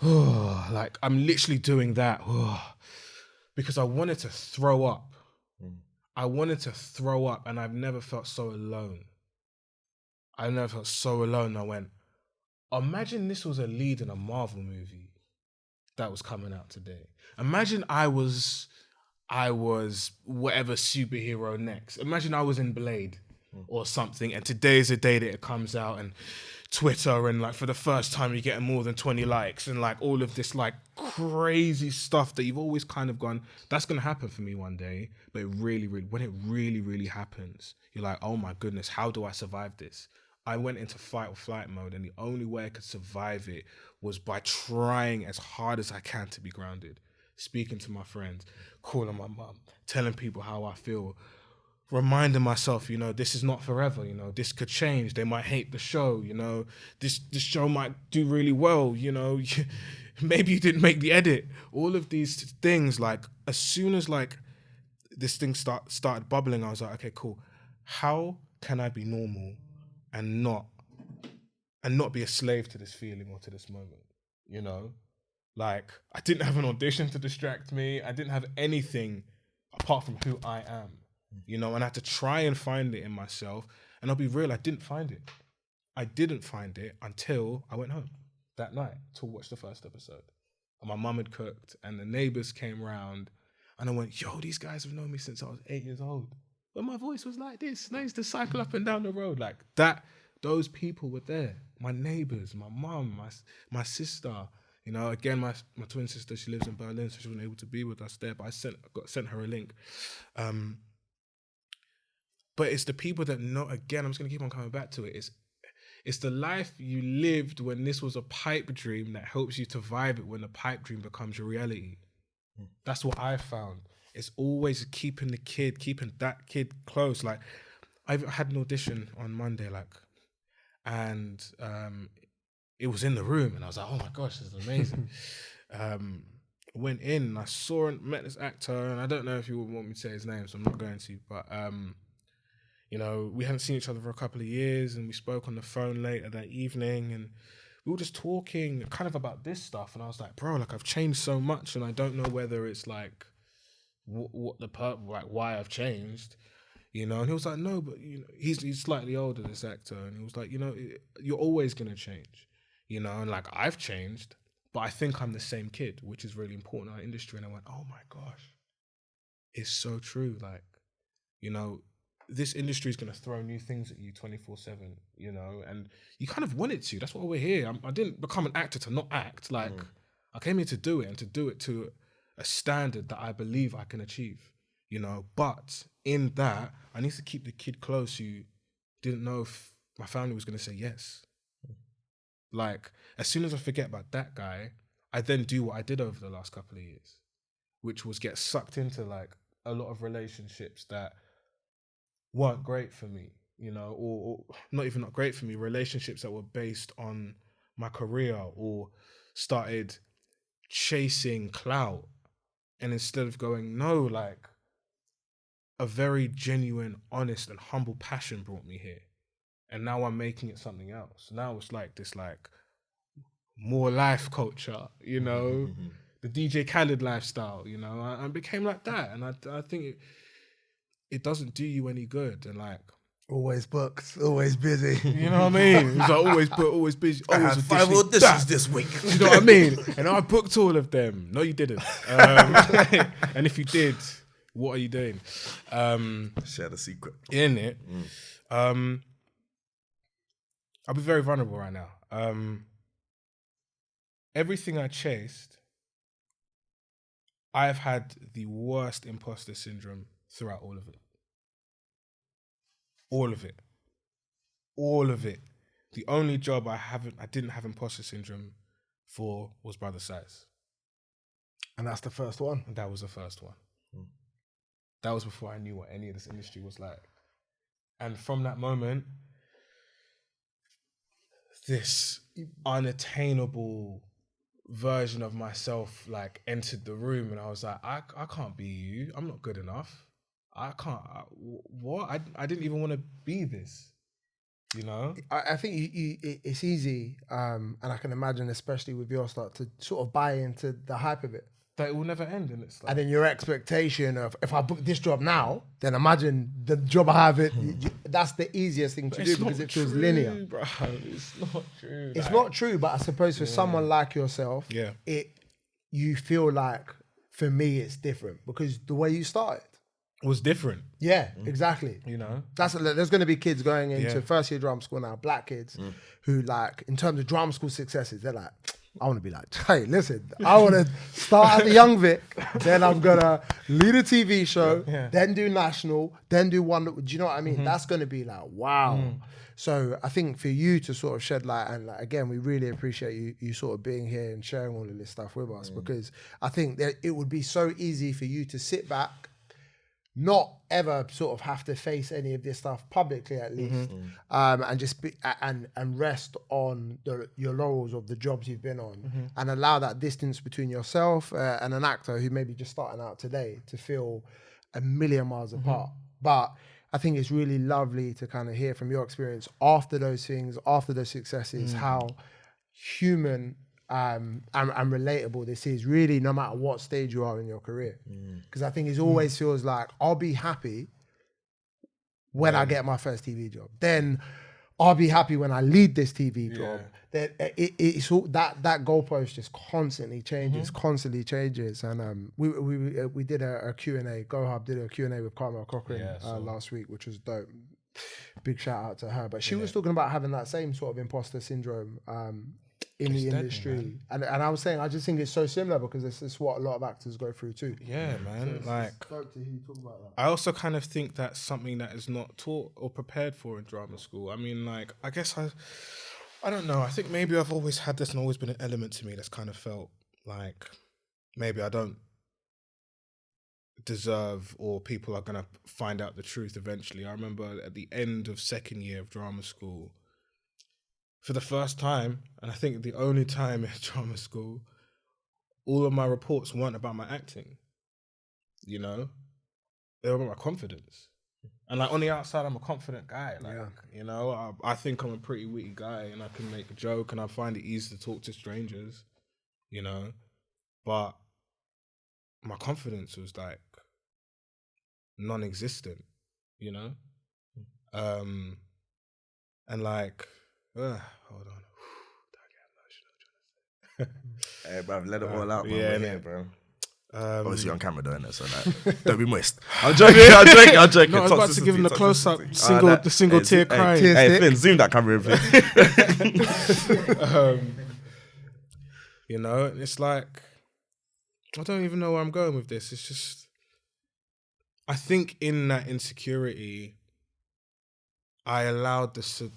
like, like I'm literally doing that because I wanted to throw up. I wanted to throw up, and I've never felt so alone. I never felt so alone. I went, imagine this was a lead in a Marvel movie that was coming out today. Imagine I was whatever superhero next. Imagine I was in Blade or something, and today is the day that it comes out, and Twitter, and like for the first time you're getting more than 20 likes, and like all of this like crazy stuff that you've always kind of gone, that's gonna happen for me one day. But when it really happens, you're like, oh my goodness, how do I survive this? I went into fight or flight mode, and the only way I could survive it was by trying as hard as I can to be grounded, speaking to my friends, calling my mum, telling people how I feel, reminding myself, this is not forever, this could change. They might hate the show, this show might do really well, maybe you didn't make the edit. All of these things, like as soon as like this thing started bubbling, I was like, okay, cool. How can I be normal and not be a slave to this feeling or to this moment, Like, I didn't have an audition to distract me. I didn't have anything apart from who I am, and I had to try and find it in myself. And I'll be real, I didn't find it. I didn't find it until I went home that night to watch the first episode. And my mum had cooked, and the neighbors came round, and I went, yo, these guys have known me since I was 8 years old. But my voice was like this, and I used to cycle up and down the road like that. Those people were there. My neighbors, my mum, my sister. Again, my twin sister, she lives in Berlin, so she wasn't able to be with us there, but I sent her a link. But it's the people that know, again, I'm just going to keep on coming back to it. It's the life you lived when this was a pipe dream that helps you to vibe it when the pipe dream becomes your reality. That's what I found. It's always keeping that kid close. Like, I had an audition on Monday, and it was in the room, and I was like, oh my gosh, this is amazing. Went in, and I saw and met this actor, and I don't know if you would want me to say his name, so I'm not going to, but we hadn't seen each other for a couple of years, and we spoke on the phone later that evening, and we were just talking kind of about this stuff, and I was like, bro, like I've changed so much, and I don't know whether it's like why I've changed. And he was like, no, but he's slightly older, this actor, and he was like, you're always gonna change, and like I've changed, but I think I'm the same kid, which is really important in our industry. And I went, oh my gosh, it's so true. Like, this industry is gonna throw new things at you 24/7, and you kind of want it to. That's why we're here. I didn't become an actor to not act. Like, I came here to do it, and to do it to a standard that I believe I can achieve. But in that, I need to keep the kid close who didn't know if my family was going to say yes. Like, as soon as I forget about that guy, I then do what I did over the last couple of years, which was get sucked into like a lot of relationships that weren't great for me, or not even not great for me, relationships that were based on my career, or started chasing clout. And instead of going, no, like, a very genuine, honest, and humble passion brought me here. And now I'm making it something else. Now it's like this, like, more life culture, you know, the DJ Khaled lifestyle, you know, I became like that. And I think it doesn't do you any good. And like, always booked, always busy. You know what I mean? It's like always booked, always busy. I had 5 auditions this week. You know what I mean? And I booked all of them. No, you didn't. And if you did, what are you doing? Share the secret. In it. I'll be very vulnerable right now. Everything I chased, I've had the worst imposter syndrome throughout all of it. All of it. All of it. The only job I didn't have imposter syndrome for was Brother Size. And that's the first one. And that was the first one. That was before I knew what any of this industry was like. And from that moment, this unattainable version of myself like entered the room, and I was like, I can't be you. I'm not good enough. I can't. What? I didn't even want to be this. You know. I think it's easy, and I can imagine, especially with your start, to sort of buy into the hype of it. That it will never end, and it's like, and then your expectation of, if I book this job now, then imagine the job I have. That's the easiest thing to do because it feels linear. Bro, it's not true. It's not true, but I suppose for someone like yourself, you feel like, for me, it's different because the way you started was different. Yeah, exactly. You know, there's going to be kids going into first year drum school now, black kids who, like, in terms of drum school successes, they're like, I want to be like, hey, listen, I want to start at the Young Vic, then I'm going to lead a TV show, then do national, then do one. Do you know what I mean? That's going to be like, wow. So I think for you to sort of shed light, and like, again, we really appreciate you sort of being here and sharing all of this stuff with us, because I think that it would be so easy for you to sit back, not ever sort of have to face any of this stuff publicly, at least, and just be and rest on your laurels of the jobs you've been on, and allow that distance between yourself and an actor who may be just starting out today to feel a million miles apart. But I think it's really lovely to kind of hear from your experience after those things, after those successes, how human and relatable this is, really, no matter what stage you are in your career. Because I think it always feels like, I'll be happy when I get my first TV job. Then I'll be happy when I lead this TV job. That it's all, that goalpost just constantly changes. And we did a Q&A. GoHub did a Q&A with Carmel Cochran last week, which was dope. Big shout out to her. But she was talking about having that same sort of imposter syndrome in the industry, and I was saying, I just think it's so similar because it's what a lot of actors go through too. Yeah, man. So like, dope to hear you talk about that. I also kind of think that's something that is not taught or prepared for in drama school. I mean, like, I guess I don't know. I think maybe I've always had this and always been an element to me that's kind of felt like maybe I don't deserve, or people are gonna find out the truth eventually. I remember at the end of second year of drama school, for the first time, and I think the only time in drama school, all of my reports weren't about my acting. You know, they were about my confidence. And like, on the outside, I'm a confident guy. Like, you know, I think I'm a pretty witty guy, and I can make a joke, and I find it easy to talk to strangers. You know, but my confidence was like non-existent. You know, and like. Hold on. Don't get emotional, Jonathan. Hey, bro, let it all out, man. Yeah, here, bro. Obviously on camera, though, innit? So like, don't be moist. I'm joking. I'm joking. No, I was about to give him the close-up, the single tear crying. Hey, Finn, zoom that camera in, Finn. You know, it's like, I don't even know where I'm going with this. It's just, I think in that insecurity, I allowed the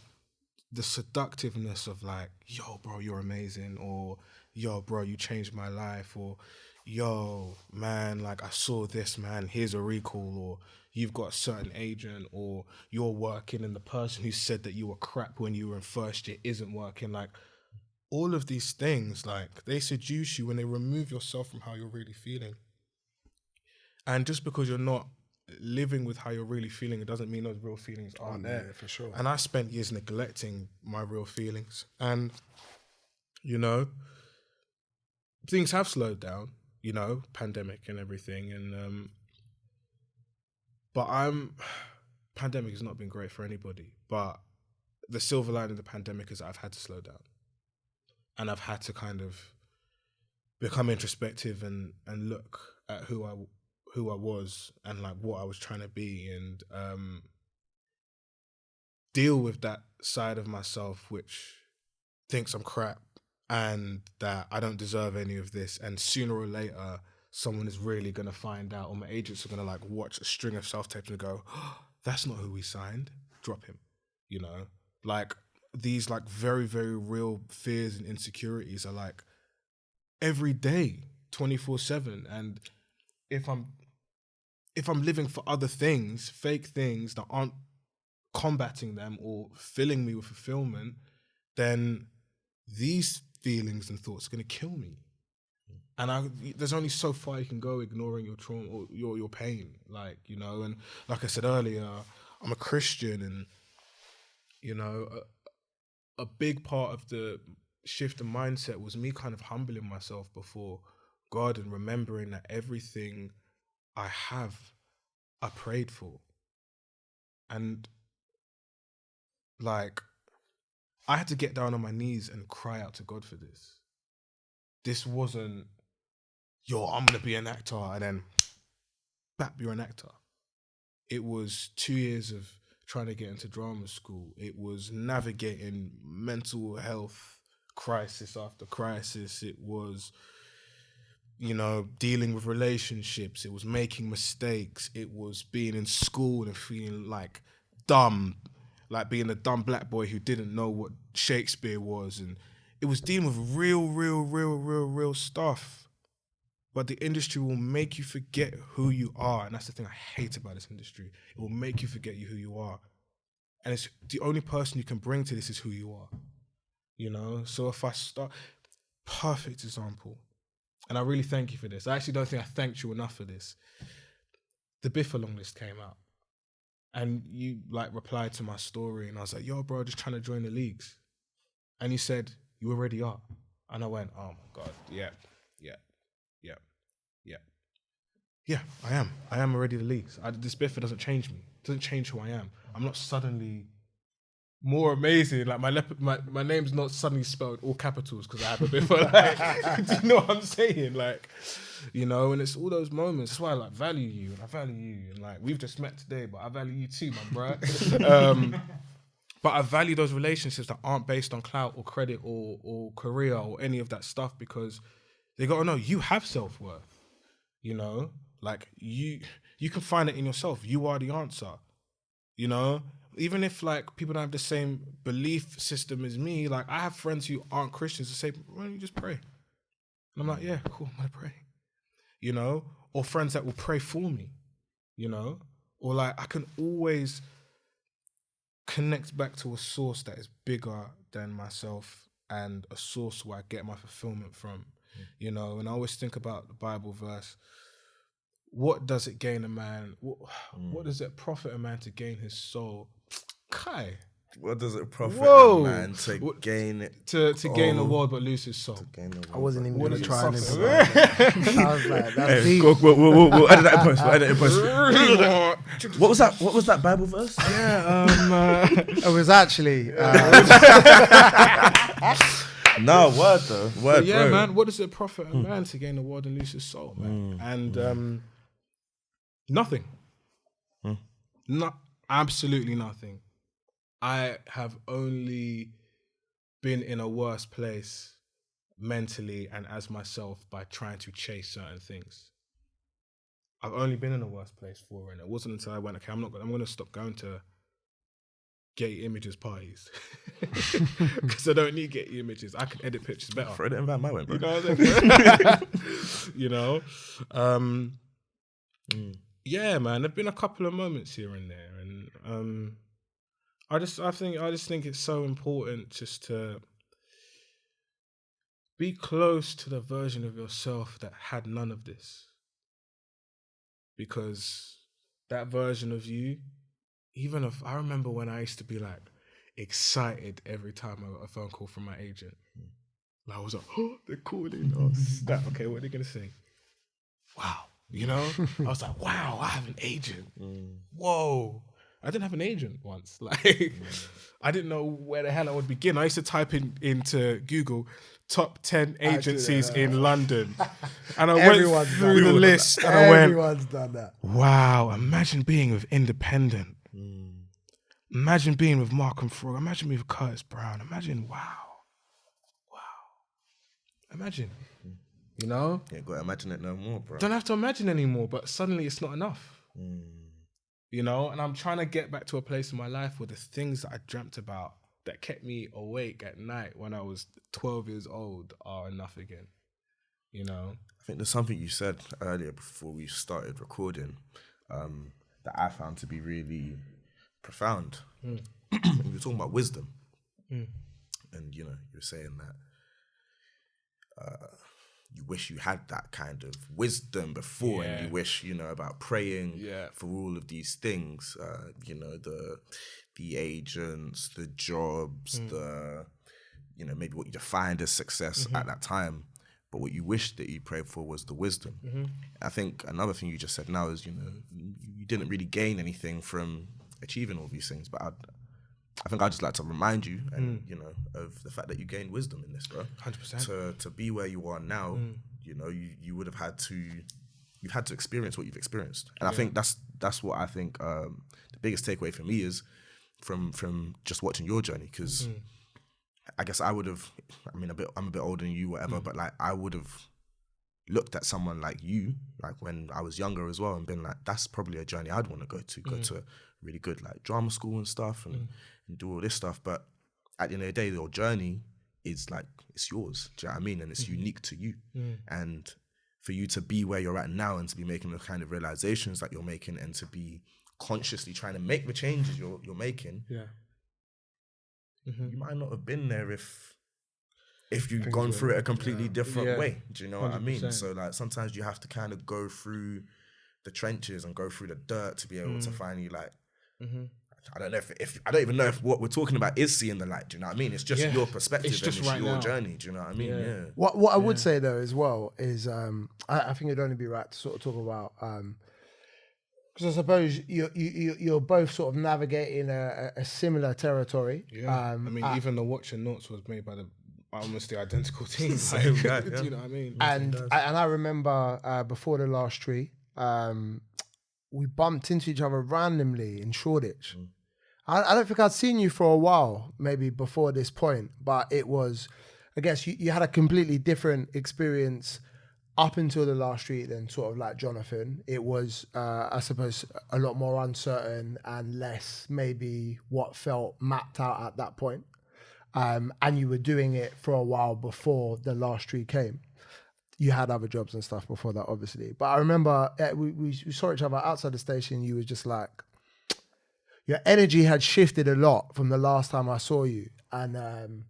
seductiveness of like, yo, bro, you're amazing, or yo, bro, you changed my life, or yo, man, like, I saw this, man, here's a recall, or you've got a certain agent, or you're working and the person who said that you were crap when you were in first year isn't working. Like, all of these things, like, they seduce you when they remove yourself from how you're really feeling. And just because you're not living with how you're really feeling, it doesn't mean those real feelings aren't there. Yeah, for sure. And I spent years neglecting my real feelings. And, you know, things have slowed down, you know, pandemic and everything. And, but pandemic has not been great for anybody. But the silver lining of the pandemic is that I've had to slow down. And I've had to kind of become introspective and look at who I was and like what I was trying to be, and deal with that side of myself which thinks I'm crap and that I don't deserve any of this, and sooner or later someone is really gonna find out, or my agents are gonna like watch a string of self-tapes and go, oh, that's not who we signed, drop him, you know? Like these like very, very real fears and insecurities are like every day, 24/7. And if I'm living for other things, fake things that aren't combating them or filling me with fulfillment, then these feelings and thoughts are going to kill me. And there's only so far you can go ignoring your trauma or your pain, like, you know. And like I said earlier, I'm a Christian, and, you know, a big part of the shift in mindset was me kind of humbling myself before God and remembering that everything I prayed for. And like, I had to get down on my knees and cry out to God for this. This wasn't, I'm going to be an actor, and then, bap, you're an actor. It was 2 years of trying to get into drama school. It was navigating mental health crisis after crisis. It was, you know, dealing with relationships. It was making mistakes. It was being in school and feeling like dumb, like being a dumb black boy who didn't know what Shakespeare was. And it was dealing with real stuff. But the industry will make you forget who you are. And that's the thing I hate about this industry. It will make you forget who you are. And it's the only person you can bring to this is who you are. You know? So if I start, perfect example. And I really thank you for this. I actually don't think I thanked you enough for this. The Biffalong list came out. And you like replied to my story, and I was like, yo, bro, just trying to join the leagues. And you said, you already are. And I went, oh my God, yeah, I am. I am already the leagues. This Biffa doesn't change me. It doesn't change who I am. I'm not suddenly more amazing. Like my name's not suddenly spelled all capitals because I have a Biffa. Like, do you know what I'm saying? Like, you know, and it's all those moments. That's why I like value you, and I value you. And like, we've just met today, but I value you too, man, bro. But I value those relationships that aren't based on clout or credit or career or any of that stuff, because they got to know you have self-worth, you know? Like, you can find it in yourself. You are the answer, you know? Even if, like, people don't have the same belief system as me, like, I have friends who aren't Christians who say, why don't you just pray? And I'm like, yeah, cool, I'm going to pray, you know? Or friends that will pray for me, you know? Or, like, I can always connect back to a source that is bigger than myself and a source where I get my fulfillment from, you know? And I always think about the Bible verse, what does it gain a man? What does it profit a man to gain his soul? Kai. What does it profit a man to gain it? To gain the world but lose his soul. I wasn't even going to try this. I was like, that's deep. We'll edit that in post. We'll edit in post. What was that Bible verse? Yeah, it was actually... No, word though. Word, yeah, bro. man, what does it profit a man to gain the world and lose his soul, man? And nothing. Absolutely nothing. I have only been in a worse place mentally and as myself by trying to chase certain things. I've only been in a worse place for it. And it wasn't until I went, okay, I'm going to stop going to gay images parties because I don't need gay images. I can edit pictures better. Throw it in my way, bro. You know what I'm you know? Yeah, man, there've been a couple of moments here and there, and I just think it's so important just to be close to the version of yourself that had none of this, because that version of you, even if I remember when I used to be like excited every time I got a phone call from my agent. Like I was like, oh, they're calling us. Okay, what are they gonna say? Wow, you know? I was like, wow, I have an agent. Whoa. I didn't have an agent once. Like, I didn't know where the hell I would begin. I used to type into Google top 10 agencies in London. And I went through the list and I went, everyone's done that. Wow, imagine being with Independent. Imagine being with Markham Frog. Imagine being with Curtis Brown. Imagine, wow. Imagine, you know? Yeah, gotta imagine it no more, bro. Don't have to imagine anymore, but suddenly it's not enough. You know? And I'm trying to get back to a place in my life where the things that I dreamt about that kept me awake at night when I was 12 years old are enough again. You know? I think there's something you said earlier before we started recording that I found to be really profound. We were talking about wisdom. And, you know, you were saying that you wish you had that kind of wisdom before, and you wish, you know, about praying for all of these things, you know, the agents, the jobs, the, you know, maybe what you defined as success at that time, but what you wished that you prayed for was the wisdom. I think another thing you just said now is, you know, you didn't really gain anything from achieving all these things, but I think I'd just like to remind you, and you know, of the fact that you gained wisdom in this, bro. 100%. To be where you are now, you know, you would have had to, you've had to experience what you've experienced, and I think that's what I think the biggest takeaway for me is from just watching your journey, because I guess I would have, I mean, I'm a bit older than you, whatever, but like I would have looked at someone like you, like when I was younger as well, and been like, that's probably a journey I'd want to go to really good like drama school and stuff, and do all this stuff. But at the end of the day, your journey is like, it's yours. Do you know what I mean? And it's unique to you. And for you to be where you're at now and to be making the kind of realizations that you're making, and to be consciously trying to make the changes you're making, you might not have been there if you've gone through it a completely different way. Do you know what I mean? So like sometimes you have to kind of go through the trenches and go through the dirt to be able to finally like, I don't know if I don't even know if what we're talking about is seeing the light. Do you know what I mean? It's just your perspective, it's just and it's your journey. Do you know what I mean? Yeah. What I would say though as well is I think it'd only be right to sort of talk about because I suppose you're both sort of navigating a similar territory. I mean, even the Watch and Noughts was made by almost the identical team. Same guy, Do you know what I mean? And I remember before the last tree, we bumped into each other randomly in Shoreditch. I don't think I'd seen you for a while, maybe before this point, but it was, I guess you had a completely different experience up until the last street than sort of like Jonathan. It was, I suppose, a lot more uncertain and less maybe what felt mapped out at that point. And you were doing it for a while before the last tree came. You had other jobs and stuff before that, obviously. But I remember we saw each other outside the station. You were just like, your energy had shifted a lot from the last time I saw you. And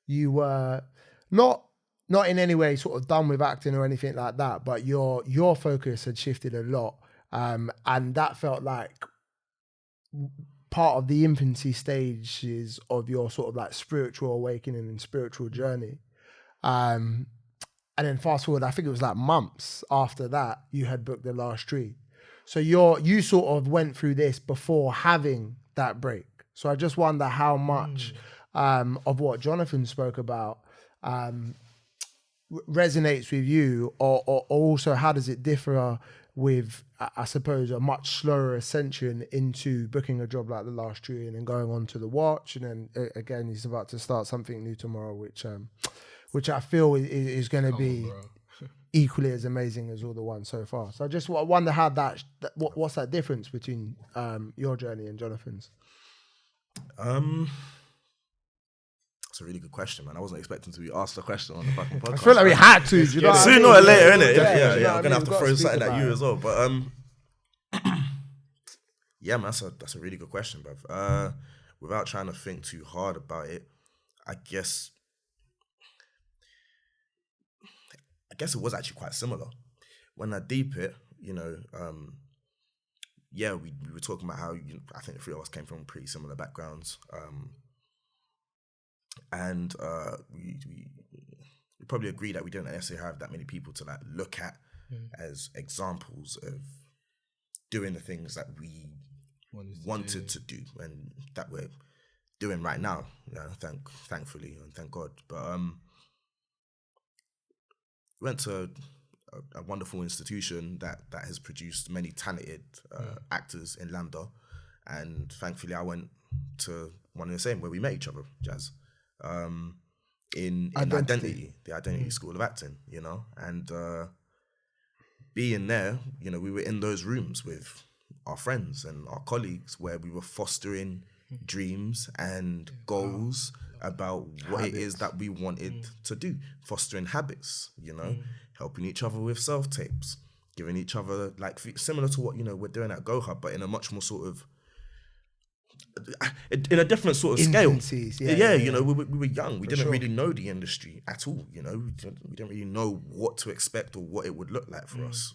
you were not in any way sort of done with acting or anything like that, but your focus had shifted a lot. And that felt like part of the infancy stages of your sort of like spiritual awakening and spiritual journey. And then fast forward, I think it was like months after that, you had booked the last tree. So you sort of went through this before having that break. So I just wonder how much of what Jonathan spoke about resonates with you, or also how does it differ with, I suppose, a much slower ascension into booking a job like the last tree and then going on to the Watch, and then again he's about to start something new tomorrow, which I feel is going to be equally as amazing as all the ones so far. So I just wonder how what's that difference between your journey and Jonathan's? That's a really good question, man. I wasn't expecting to be asked a question on the fucking podcast. I feel like we had to. Do you know sooner or later, innit? Yeah. I'm gonna have to We've got throw to something speak at you about as well. But yeah, man, that's a really good question, bruv. Without trying to think too hard about it, I guess it was actually quite similar. When I deep it, you know, we were talking about how I think the three of us came from pretty similar backgrounds, and we probably agree that we don't necessarily have that many people to like look at as examples of doing the things that we wanted to do and that we're doing right now. Thankfully and thank God. But went to a wonderful institution that has produced many talented actors in Lambda, and thankfully I went to one of the same where we met each other, Jazz, in Identity, the Identity School of Acting, and being there, we were in those rooms with our friends and our colleagues where we were fostering dreams and goals about what it is that we wanted to do, fostering habits, helping each other with self-tapes, giving each other, like, similar to what, we're doing at Go Hub, but in a much more sort of, in a different sort of Infancies, scale. We were young. We didn't really know the industry at all, we didn't really know what to expect or what it would look like for us,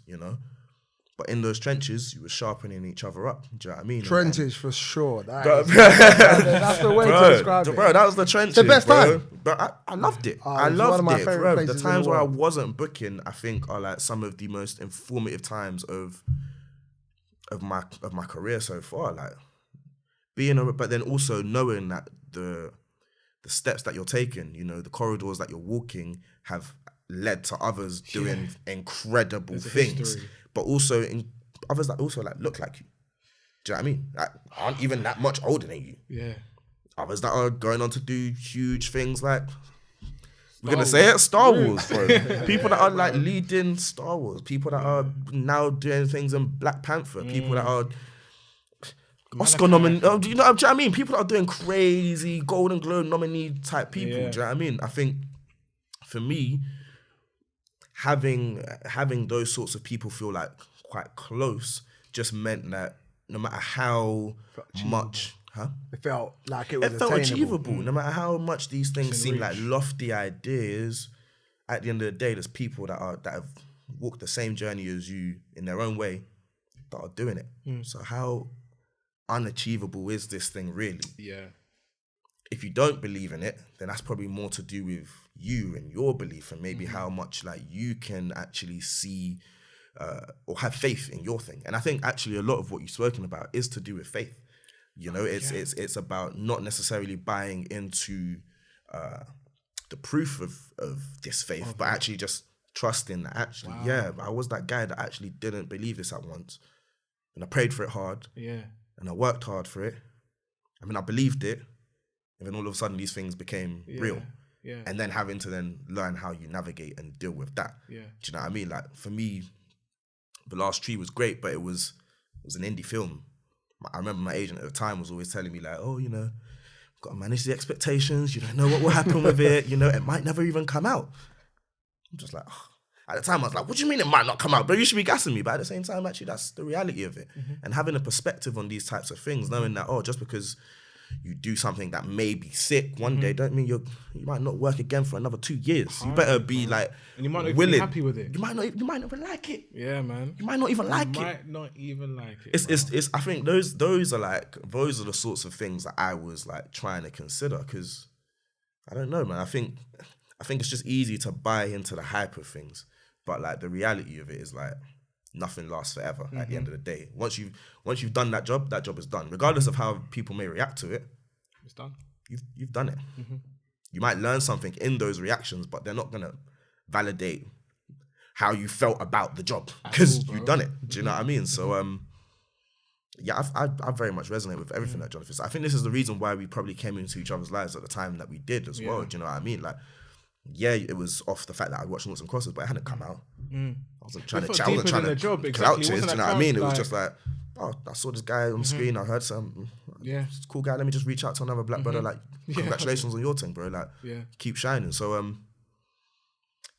But in those trenches, you were sharpening each other up. Do you know what I mean? Trenches for sure. That's the way to describe it. Bro, that was the trenches. The best time. But I loved it. I It's loved one of my it, favourite bro. The places in times the where I world. wasn't booking, I think, are like some of the most informative times of my career so far. Like but then also knowing that the steps that you're taking, the corridors that you're walking have led to others doing incredible things. History. But also in others that also like look like you. Do you know what I mean? Like, aren't even that much older than you. Yeah. Others that are going on to do huge things like, we're going to say it, Star Wars, bro. People that are like leading Star Wars. People that are now doing things in Black Panther. People that are Oscar nominated. Do you know what I mean? People that are doing crazy Golden Globe nominee type people. Do you know what I mean? I think for me, having those sorts of people feel like quite close just meant that no matter how much, It felt like it was it felt attainable. achievable. No matter how much these things seem like lofty ideas, at the end of the day, there's people that have walked the same journey as you in their own way that are doing it. So how unachievable is this thing really? Yeah. If you don't believe in it, then that's probably more to do with you and your belief and maybe how much like you can actually see or have faith in your thing. And I think actually a lot of what you've spoken about is to do with faith. It's about not necessarily buying into the proof of this faith, but actually just trusting that actually, I was that guy that actually didn't believe this at once. And I prayed for it hard. Yeah. And I worked hard for it. I mean, I believed it. And then all of a sudden these things became real. Yeah. And then having to then learn how you navigate and deal with that. Yeah. Do you know what I mean? Like for me, The Last Tree was great, but it was an indie film. I remember my agent at the time was always telling me like, oh, got to manage the expectations. You don't know what will happen with it. It might never even come out. I'm just like, oh. At the time I was like, what do you mean it might not come out? But you should be gassing me. But at the same time, actually, that's the reality of it. And having a perspective on these types of things, knowing that, just because you do something that may be sick one day, don't mean you might not work again for another 2 years. You better be like, and you might not even willing. be happy with it. You might not even like it. Yeah, man. You might not even like it. You might not even like it. It's I think those are the sorts of things that I was like trying to consider, because I don't know, man. I think it's just easy to buy into the hype of things, but like the reality of it is like nothing lasts forever. At the end of the day, once you've done that job is done, regardless of how people may react to it. It's done. You've done it. You might learn something in those reactions, but they're not gonna validate how you felt about the job because you've done it. Do you know what I mean? So I very much resonate with everything that Jonathan said. I think this is the reason why we probably came into each other's lives at the time that we did as well. Do you know what I mean? Like, it was off the fact that I watched Noughts and Crosses, but it hadn't come out. I wasn't trying to clout it. Do you know what I mean? It was just like, I saw this guy on the screen. I heard some, it's a cool guy. Let me just reach out to another black brother. Like, congratulations on your thing, bro. Like, keep shining. So,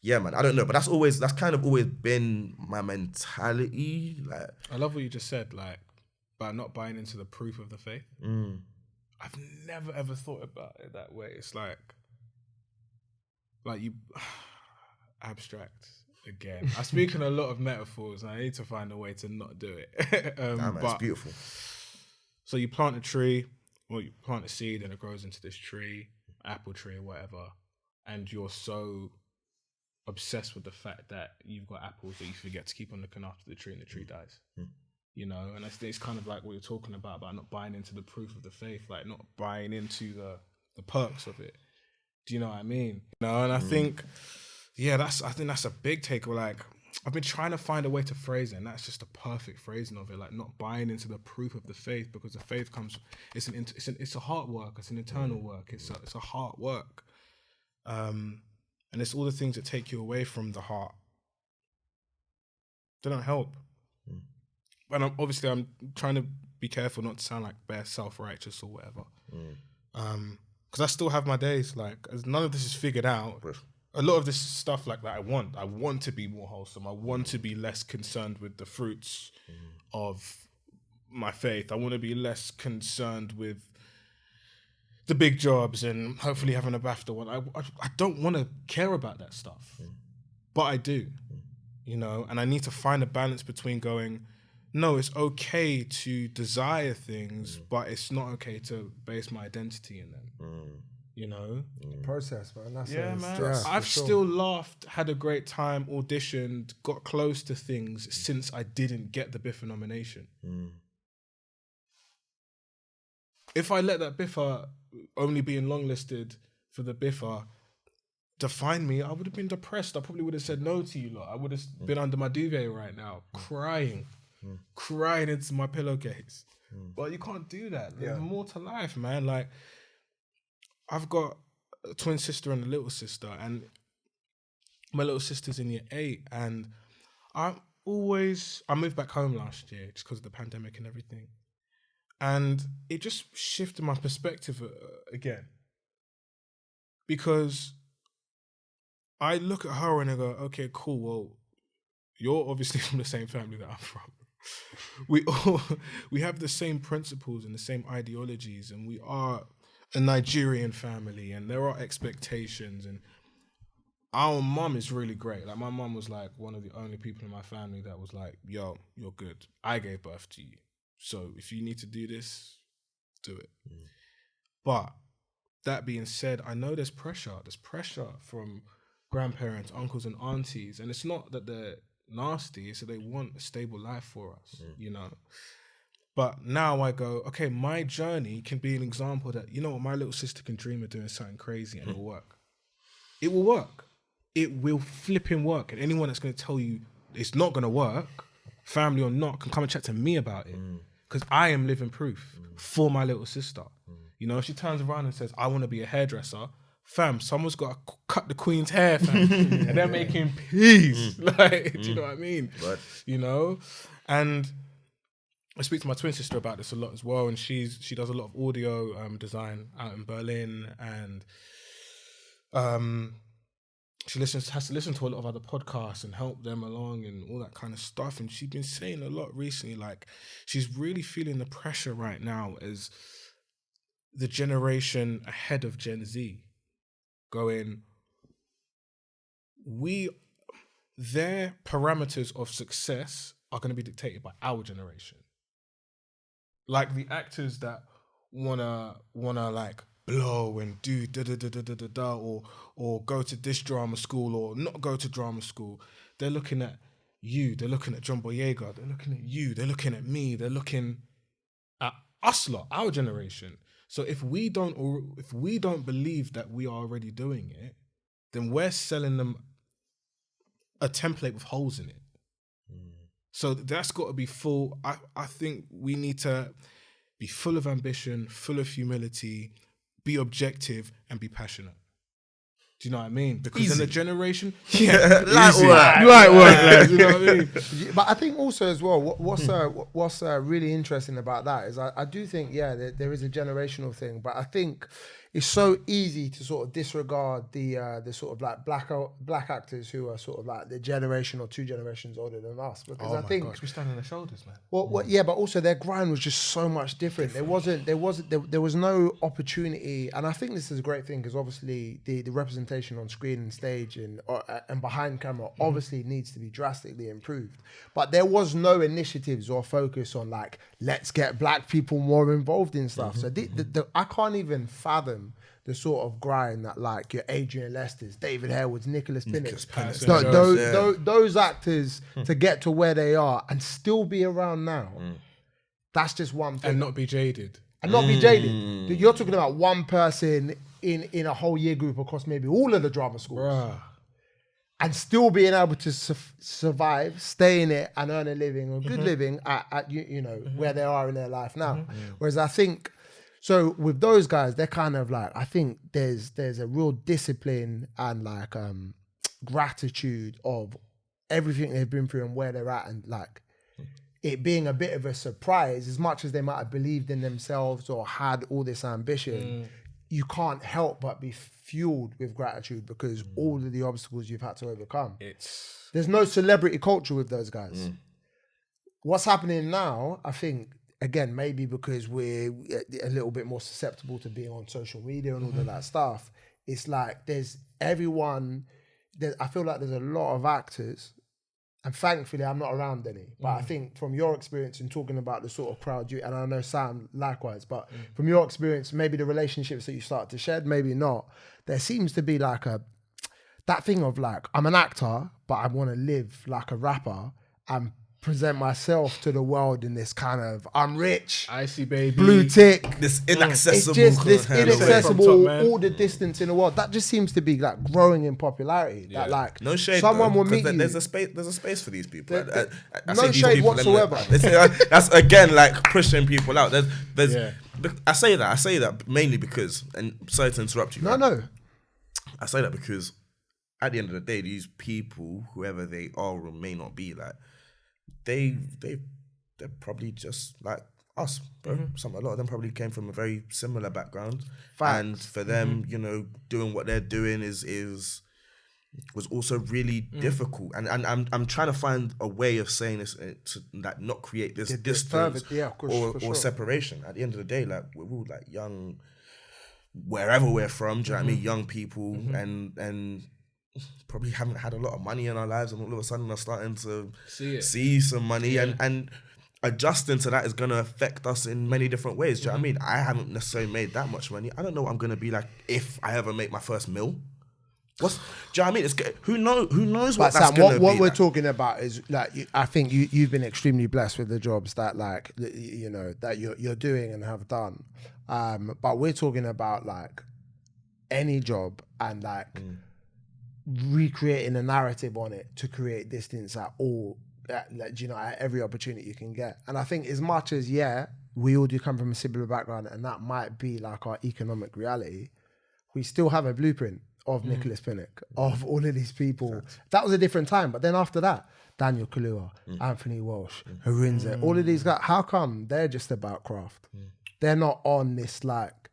yeah, man. I don't know, but that's kind of always been my mentality. Like, I love what you just said. Like, about not buying into the proof of the faith. I've never ever thought about it that way. It's like you abstract. Again, I speak in a lot of metaphors, and I need to find a way to not do it. Man, it's beautiful. So you plant a tree, or you plant a seed, and it grows into this tree, apple tree, or whatever, and you're so obsessed with the fact that you've got apples that you forget to keep on looking after the tree, and the tree dies. You know, and I think it's kind of like what you're talking about not buying into the proof of the faith, like not buying into the perks of it. Do you know what I mean? You know, and I think, I think that's a big takeaway. Like, I've been trying to find a way to phrase it, and that's just the perfect phrasing of it. Like, not buying into the proof of the faith, because the faith comes. It's a heart work. It's an internal work. It's a heart work. And it's all the things that take you away from the heart. They don't help. And I'm trying to be careful not to sound like bare self-righteous or whatever. Because I still have my days. Like, as none of this is figured out. A lot of this stuff like that I want to be more wholesome. I want to be less concerned with the fruits of my faith. I want to be less concerned with the big jobs and hopefully having a BAFTA one. I don't want to care about that stuff, but I do, you know, and I need to find a balance between going, no, it's okay to desire things, but it's not okay to base my identity in them, you know? Process, man. That's man. Yeah, I've still laughed, had a great time, auditioned, got close to things since I didn't get the BIFA nomination. If I let that BIFA only being longlisted for the BIFA define me, I would have been depressed. I probably would have said no to you lot. I would have been under my duvet right now, crying into my pillowcase. But you can't do that. There's more to life, man. Like, I've got a twin sister and a little sister, and my little sister's in year 8, and I moved back home last year just because of the pandemic and everything. And it just shifted my perspective again. Because I look at her and I go, okay, cool, well, you're obviously from the same family that I'm from. We have the same principles and the same ideologies, and we are a Nigerian family, and there are expectations, and our mum is really great. Like, my mum was like one of the only people in my family that was like, yo, you're good. I gave birth to you. So if you need to do this, do it. But that being said, I know there's pressure. There's pressure from grandparents, uncles and aunties. And it's not that they're nasty. It's that they want a stable life for us, you know. But now I go, okay, my journey can be an example that, you know what, my little sister can dream of doing something crazy and it'll work. It will work. It will flipping work. And anyone that's going to tell you it's not going to work, family or not, can come and chat to me about it. Because I am living proof for my little sister. You know, if she turns around and says, I want to be a hairdresser, fam, someone's got to cut the queen's hair, fam. And they're making peace. Like, do you know what I mean? Right. You know? And I speak to my twin sister about this a lot as well. And she does a lot of audio design out in Berlin. And she has to listen to a lot of other podcasts and help them along and all that kind of stuff. And she's been saying a lot recently, like, she's really feeling the pressure right now as the generation ahead of Gen Z going, their parameters of success are going to be dictated by our generation. Like, the actors that wanna like blow and do or go to this drama school or not go to drama school, they're looking at you, they're looking at John Boyega, they're looking at you, they're looking at me, they're looking at us lot, our generation. So if we don't believe that we are already doing it, then we're selling them a template with holes in it. So that's got to be full. I think we need to be full of ambition, full of humility, be objective, and be passionate. Do you know what I mean? Because in the generation, light work, you know what I mean? But I think also as well, what's really interesting about that is I do think, there is a generational thing, but I think it's so easy to sort of disregard the sort of like black actors who are sort of like the generation or 2 generations older than us, because I think we stand on their shoulders, man. yeah, but also their grind was just so much different. There was no opportunity, and I think this is a great thing because obviously the representation on screen and stage and behind camera obviously needs to be drastically improved. But there was no initiatives or focus on like, let's get black people more involved in stuff. So I can't even fathom the sort of grind that like your Adrian Lester's, David Harewood's, Nicholas Pinnock's, those actors to get to where they are and still be around now. That's just one thing. And not be jaded. You're talking about one person in a whole year group across maybe all of the drama schools. Bruh. And still being able to survive, stay in it and earn a living or good living at where they are in their life now. Whereas I think, so with those guys, they're kind of like, I think there's a real discipline and like gratitude of everything they've been through and where they're at, and like it being a bit of a surprise, as much as they might have believed in themselves or had all this ambition, you can't help but be fueled with gratitude because all of the obstacles you've had to overcome. There's no celebrity culture with those guys. What's happening now, I think, again, maybe because we're a little bit more susceptible to being on social media and all of that stuff, it's like I feel like there's a lot of actors, and thankfully I'm not around any, but I think from your experience in talking about the sort of crowd and I know Sam likewise, but from your experience, maybe the relationships that you start to shed, maybe not, there seems to be like that thing of like, I'm an actor, but I want to live like a rapper and present myself to the world in this kind of, I'm rich, icy baby, blue tick, this inaccessible, it's just this inaccessible, top, all the distance in the world. That just seems to be like growing in popularity. That like no shade, someone though, will meet you. There's a space for these people. I no say these shade people, whatsoever. That's again like pushing people out. I say that mainly because, and sorry to interrupt you. No. I say that because at the end of the day, these people, whoever they are or may not be, like they're probably just like us, bro. A lot of them probably came from a very similar background. Facts. And for them, doing what they're doing was also really difficult. And I'm trying to find a way of saying this to like not create this distance or separation. At the end of the day, like we're all like young, wherever we're from, do you know what I mean? Young people and probably haven't had a lot of money in our lives, and all of a sudden are starting to see some money, and adjusting to that is going to affect us in many different ways. Do you know what I mean? I haven't necessarily made that much money. I don't know what I'm going to be like if I ever make my first meal. Do you know what I mean? Who knows what that's going to be. What we're talking about is like, I think you've been extremely blessed with the jobs that like, that you're doing and have done. But we're talking about like any job and like recreating a narrative on it to create distance at every opportunity you can get. And I think as much as we all do come from a similar background, and that might be like our economic reality, we still have a blueprint of Nicholas Pinnock, of all of these people. That was a different time, but then after that, Daniel Kaluuya, Anthony Walsh, Harinza, all of these guys, how come they're just about craft? They're not on this like...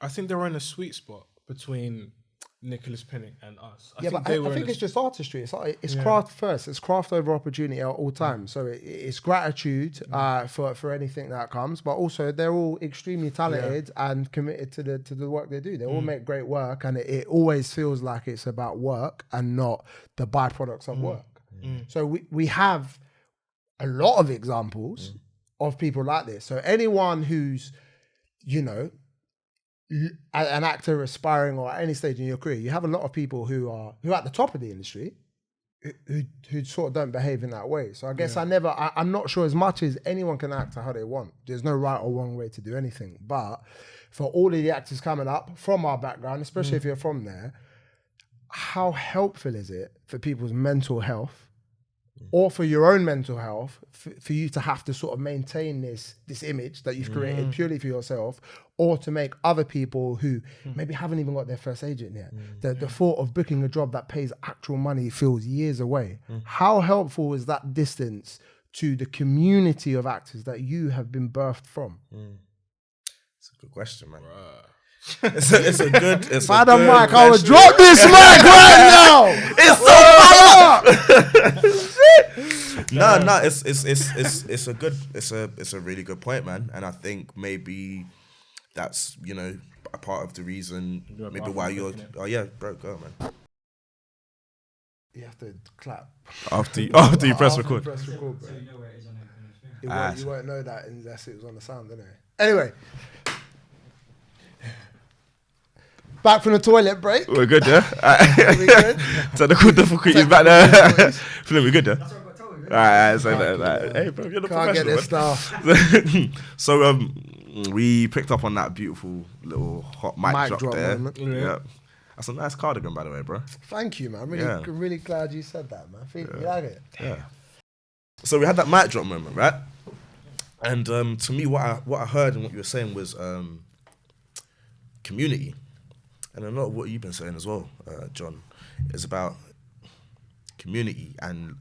I think they're in a sweet spot between Nicholas Pinnock and us. I think it's just artistry. It's craft first. It's craft over opportunity at all times. So it's gratitude for anything that comes, but also they're all extremely talented and committed to the work they do. They all make great work, and it always feels like it's about work and not the byproducts of work. So we have a lot of examples of people like this. So anyone who's, an actor aspiring or at any stage in your career, you have a lot of people who are at the top of the industry who sort of don't behave in that way. So I guess I'm not sure, as much as anyone can act how they want, there's no right or wrong way to do anything. But for all of the actors coming up from our background, especially if you're from there, how helpful is it for people's mental health or for your own mental health, for you to have to sort of maintain this image that you've created purely for yourself, or to make other people who maybe haven't even got their first agent yet, the thought of booking a job that pays actual money feels years away. How helpful is that distance to the community of actors that you have been birthed from? It's a good question, man. It's a good. It's By a the good mic, I would question. drop this mic right now. It's so No, it's a really good point, man. And I think maybe that's, you know, a part of the reason maybe why you're. Oh yeah, bro, go man. You have to clap After you press record. bro. So you know where it is on it. You won't know that unless it was on the sound, innit? Anyway. Back from the toilet break. We're good, yeah? We good? Technical difficulties back there. Feeling we good, yeah? That's what I got told. Alright, so hey bro, you're the Can't get professional. this stuff. So We picked up on that beautiful little hot mic drop there. moment. Yeah. That's a nice cardigan, by the way, bro. Thank you, man. I'm really glad you said that, man. You like it? Yeah. So we had that mic drop moment, right? And to me, what I heard and what you were saying was community. And a lot of what you've been saying as well, John, is about community. And,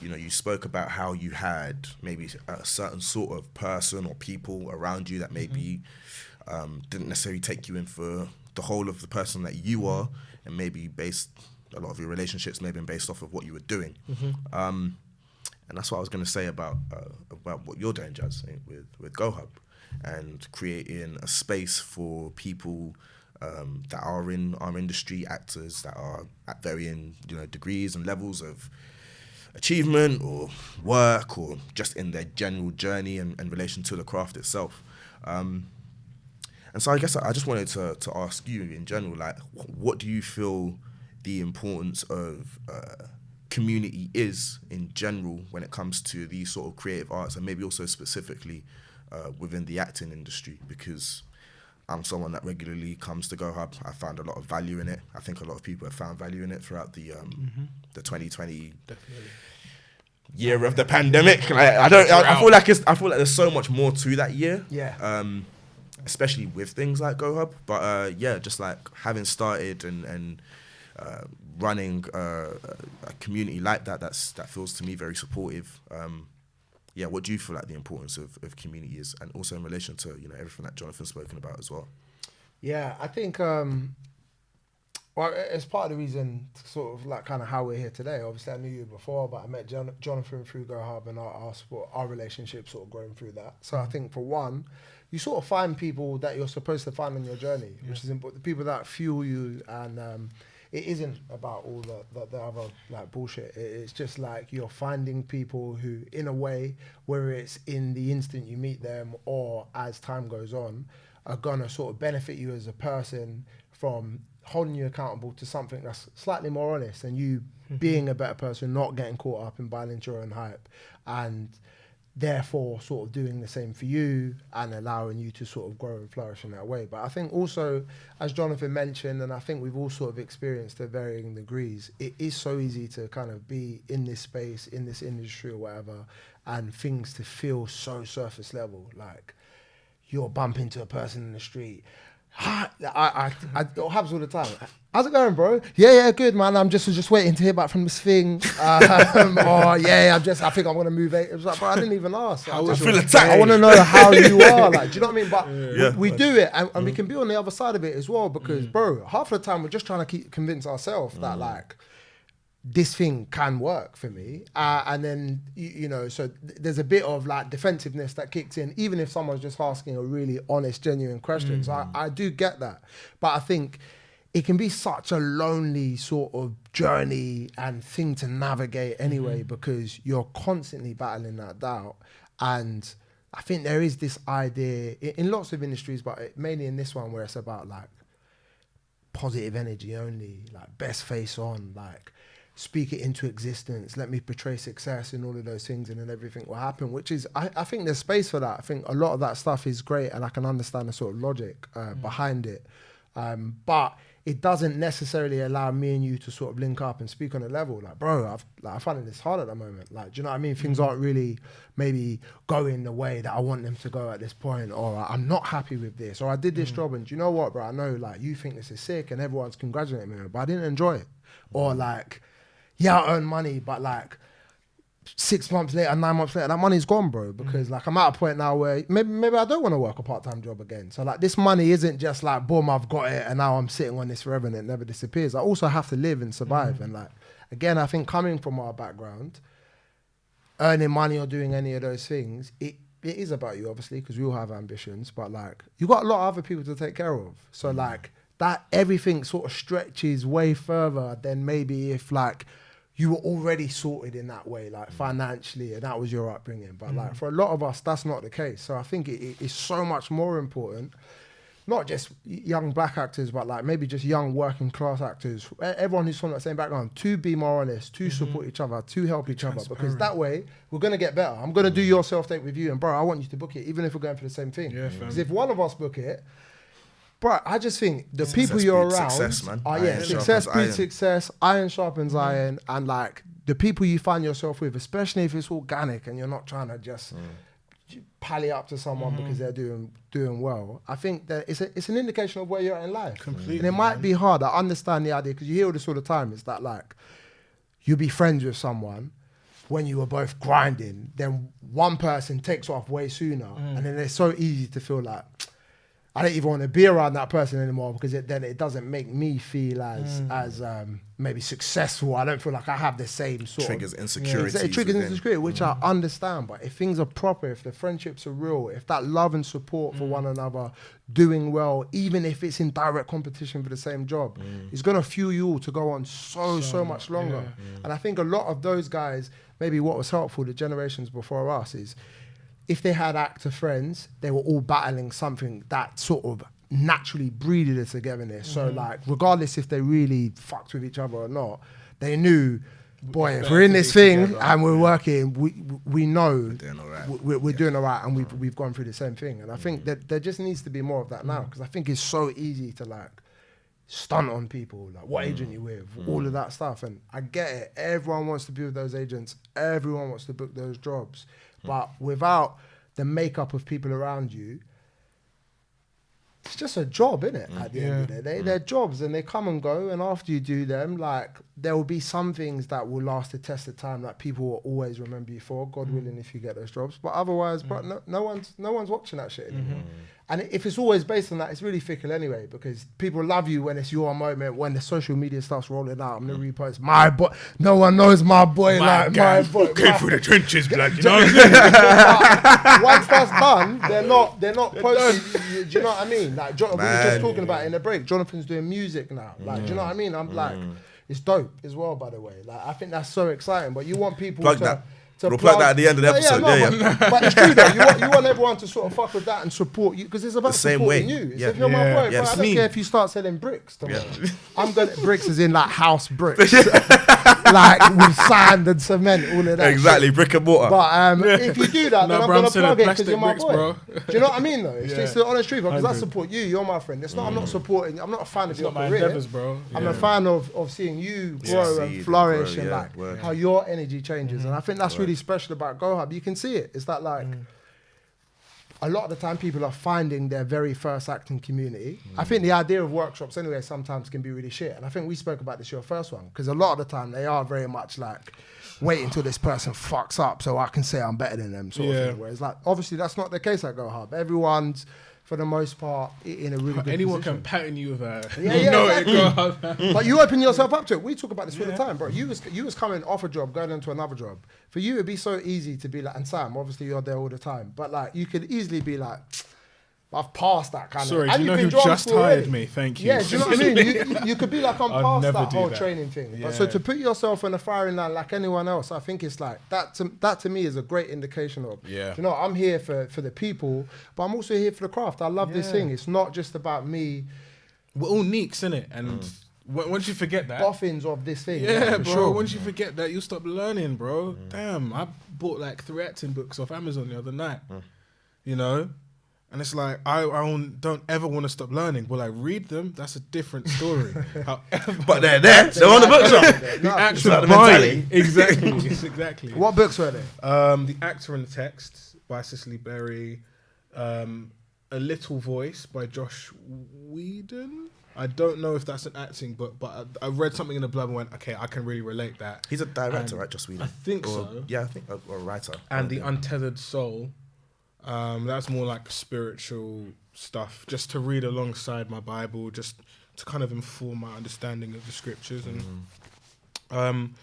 you know, you spoke about how you had maybe a certain sort of person or people around you that maybe didn't necessarily take you in for the whole of the person that you are, and maybe based a lot of your relationships maybe based off of what you were doing. And that's what I was going to say about what you're doing, Jazz, with GoHub, and creating a space for people that are in our industry, actors that are at varying, you know, degrees and levels of achievement or work, or just in their general journey and relation to the craft itself. And so I guess I just wanted to ask you in general, like, what do you feel the importance of community is in general when it comes to these sort of creative arts, and maybe also specifically within the acting industry? Because I'm someone that regularly comes to GoHub. I found a lot of value in it. I think a lot of people have found value in it throughout the 2020 year of the pandemic. Like, I feel like there's so much more to that year. Yeah. Especially with things like GoHub. But yeah, just like having started and running a community like that feels to me very supportive. Yeah, what do you feel like the importance of community is, and also in relation to, you know, everything that Jonathan's spoken about as well? Yeah, I think well, it's part of the reason, sort of like kind of how we're here today. Obviously, I knew you before, but I met Jonathan through GoHub, and our relationship sort of growing through that. So I think for one, you sort of find people that you're supposed to find on your journey, which is important. The people that fuel you, and it isn't about all the other like bullshit. It's just like you're finding people who, in a way, whether it's in the instant you meet them or as time goes on, are gonna sort of benefit you as a person from holding you accountable to something that's slightly more honest, and you being a better person, not getting caught up in buying into your own hype, and therefore sort of doing the same for you and allowing you to sort of grow and flourish in that way. But I think also, as Jonathan mentioned, and I think we've all sort of experienced to varying degrees, it is so easy to kind of be in this space, in this industry or whatever, and things to feel so surface level. Like, you'll bump into a person in the street. It happens all the time. How's it going, bro? Yeah, good, man. I'm just waiting to hear back from this thing. Or I think I'm gonna move. It was like, bro, I didn't even ask. I feel attacked. I want to know how you are. Like, do you know what I mean? But we do it, and we can be on the other side of it as well. Because, bro, half of the time we're just trying to convince ourselves that like this thing can work for me, and then you know, so there's a bit of like defensiveness that kicks in, even if someone's just asking a really honest, genuine question. So I do get that, but I think it can be such a lonely sort of journey and thing to navigate anyway, because you're constantly battling that doubt. And I think there is this idea in lots of industries, but mainly in this one, where it's about like positive energy only, like best face on, like speak it into existence, let me portray success and all of those things, and then everything will happen, which is, I think there's space for that. I think a lot of that stuff is great, and I can understand the sort of logic behind it. But it doesn't necessarily allow me and you to sort of link up and speak on a level like, bro, I find this hard at the moment. Like, do you know what I mean? Things aren't really maybe going the way that I want them to go at this point, or I'm not happy with this, or I did this job, and do you know what, bro? I know like you think this is sick and everyone's congratulating me, but I didn't enjoy it. Or like, yeah, I earn money, but like 6 months later, 9 months later, that money's gone, bro. Because like I'm at a point now where maybe I don't want to work a part-time job again. So like this money isn't just like boom, I've got it and now I'm sitting on this forever and it never disappears. I also have to live and survive. And like again, I think coming from our background, earning money or doing any of those things, it is about you obviously because we all have ambitions. But like you got a lot of other people to take care of. So like that everything sort of stretches way further than maybe if like you were already sorted in that way, like financially, and that was your upbringing. But like for a lot of us, that's not the case. So I think it is so much more important, not just young black actors, but like maybe just young working class actors, everyone who's from that same background, to be more honest, to support each other, to help each other, because that way we're going to get better. I'm going to do your self-tape with you, and bro, I want you to book it, even if we're going for the same thing. Because if one of us book it, but I just think the people you're around, success breeds success, iron sharpens iron, and like the people you find yourself with, especially if it's organic and you're not trying to just pally up to someone because they're doing well. I think that it's an indication of where you're at in life. Completely, and it might be hard. I understand the idea because you hear all this all the time. It's that like you'll be friends with someone when you were both grinding, then one person takes off way sooner, and then it's so easy to feel like, I don't even want to be around that person anymore because then it doesn't make me feel as maybe successful. I don't feel like I have the same sort triggers of... insecurities. It triggers insecurity, which I understand. But if things are proper, if the friendships are real, if that love and support for one another, doing well, even if it's in direct competition for the same job, it's going to fuel you all to go on so much longer. And I think a lot of those guys, maybe what was helpful, the generations before us, is if they had actor friends, they were all battling something that sort of naturally breeded a togetherness. So like, regardless if they really fucked with each other or not, they knew, boy, if we're in this thing and we're working, we know we're doing all right, and we've gone through the same thing. And I think that there just needs to be more of that now, because I think it's so easy to like stunt on people, like what agent you with, all of that stuff. And I get it, everyone wants to be with those agents, everyone wants to book those jobs. But without the makeup of people around you, it's just a job, innit? At the end of the day, they're jobs and they come and go. And after you do them, like there will be some things that will last the test of time, that people will always remember you for. God willing, if you get those jobs. But otherwise, but no one's watching that shit anymore. And if it's always based on that, it's really fickle anyway, because people love you when it's your moment, when the social media starts rolling out. I'm going to repost my boy. No one knows my boy my boy. Came through the trenches, blood. You know what I'm saying? Once that's done, they're not posting. Do you know what I mean? Like we were just talking about it in the break. Jonathan's doing music now. Like, do you know what I mean? I'm like, it's dope as well, by the way. Like, I think that's so exciting. But you want people We'll plug that at the end of the episode. But it's true though. You want everyone to sort of fuck with that and support you, because it's about the same supporting you. It's if you're my boy, bro, I don't care if you start selling bricks tomorrow. I'm going to bricks as in like house bricks, like with sand and cement, all of that. Exactly, shit. Brick and mortar. But if you do that, then I'm going to plug it because you're my boy. Bro. Do you know what I mean though? It's just the honest truth, because I support you. You're my friend. It's not. I'm not supporting. I'm not a fan of your career, bro. I'm a fan of seeing you grow and flourish and like how your energy changes. And I think that's really special about Go Hub. You can see it. It's that like a lot of the time people are finding their very first acting community. I think the idea of workshops anyway sometimes can be really shit. And I think we spoke about this your first one, because a lot of the time they are very much like, wait until this person fucks up so I can say I'm better than them sort of thing. Whereas like obviously that's not the case at Go Hub. Everyone's for the most part in a really good anyone position. can pattern you with a exactly. But you open yourself up to it. We talk about this all the time, bro. You was coming off a job, going into another job. For you, it'd be so easy to be like, and Sam, obviously you're there all the time, but like you could easily be like, I've passed that kind Sorry, of... do you know who just hired me? Thank you. Yeah, do you know what I mean? You could be like, I'm past that whole that. training thing. Yeah. But so to put yourself in a firing line like anyone else, I think it's like, that to me is a great indication of, you know, I'm here for the people, but I'm also here for the craft. I love this thing. It's not just about me. We're all neeks, innit? And once you forget that... boffins of this thing. Yeah, bro. Sure. Once you forget that, you'll stop learning, bro. Damn, I bought like 3 acting books off Amazon the other night. You know? And it's like, I don't ever want to stop learning. But like, read them, that's a different story. However, but they're there. They're on the bookshelf. The actual like the buying. Exactly. Exactly. What books were they? The Actor and the Text by Cicely Berry. A Little Voice by Josh Whedon. I don't know if that's an acting, but I read something in the blurb and went, okay, I can really relate that. He's a director, And right? Just Sweden. I think so. Yeah, I think or a writer. And the Untethered Soul, that's more like spiritual stuff, just to read alongside my Bible, just to kind of inform my understanding of the scriptures. And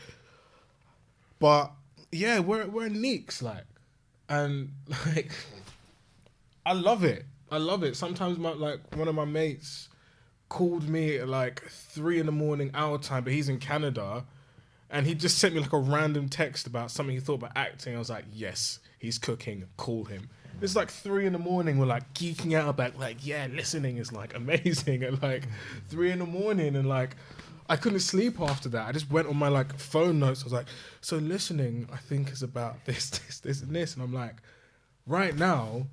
but yeah, we're neeks, like, and like, I love it. Sometimes one of my mates called me at like 3 a.m. our time, but he's in Canada, and he just sent me like a random text about something he thought about acting. I was like, yes, he's cooking, call him. It's like 3 a.m. we're like geeking out about like, yeah, listening is like amazing at like 3 a.m. and like I couldn't sleep after that. I just went on my like phone notes. I was like, so listening I think is about this and this, and I'm like, right now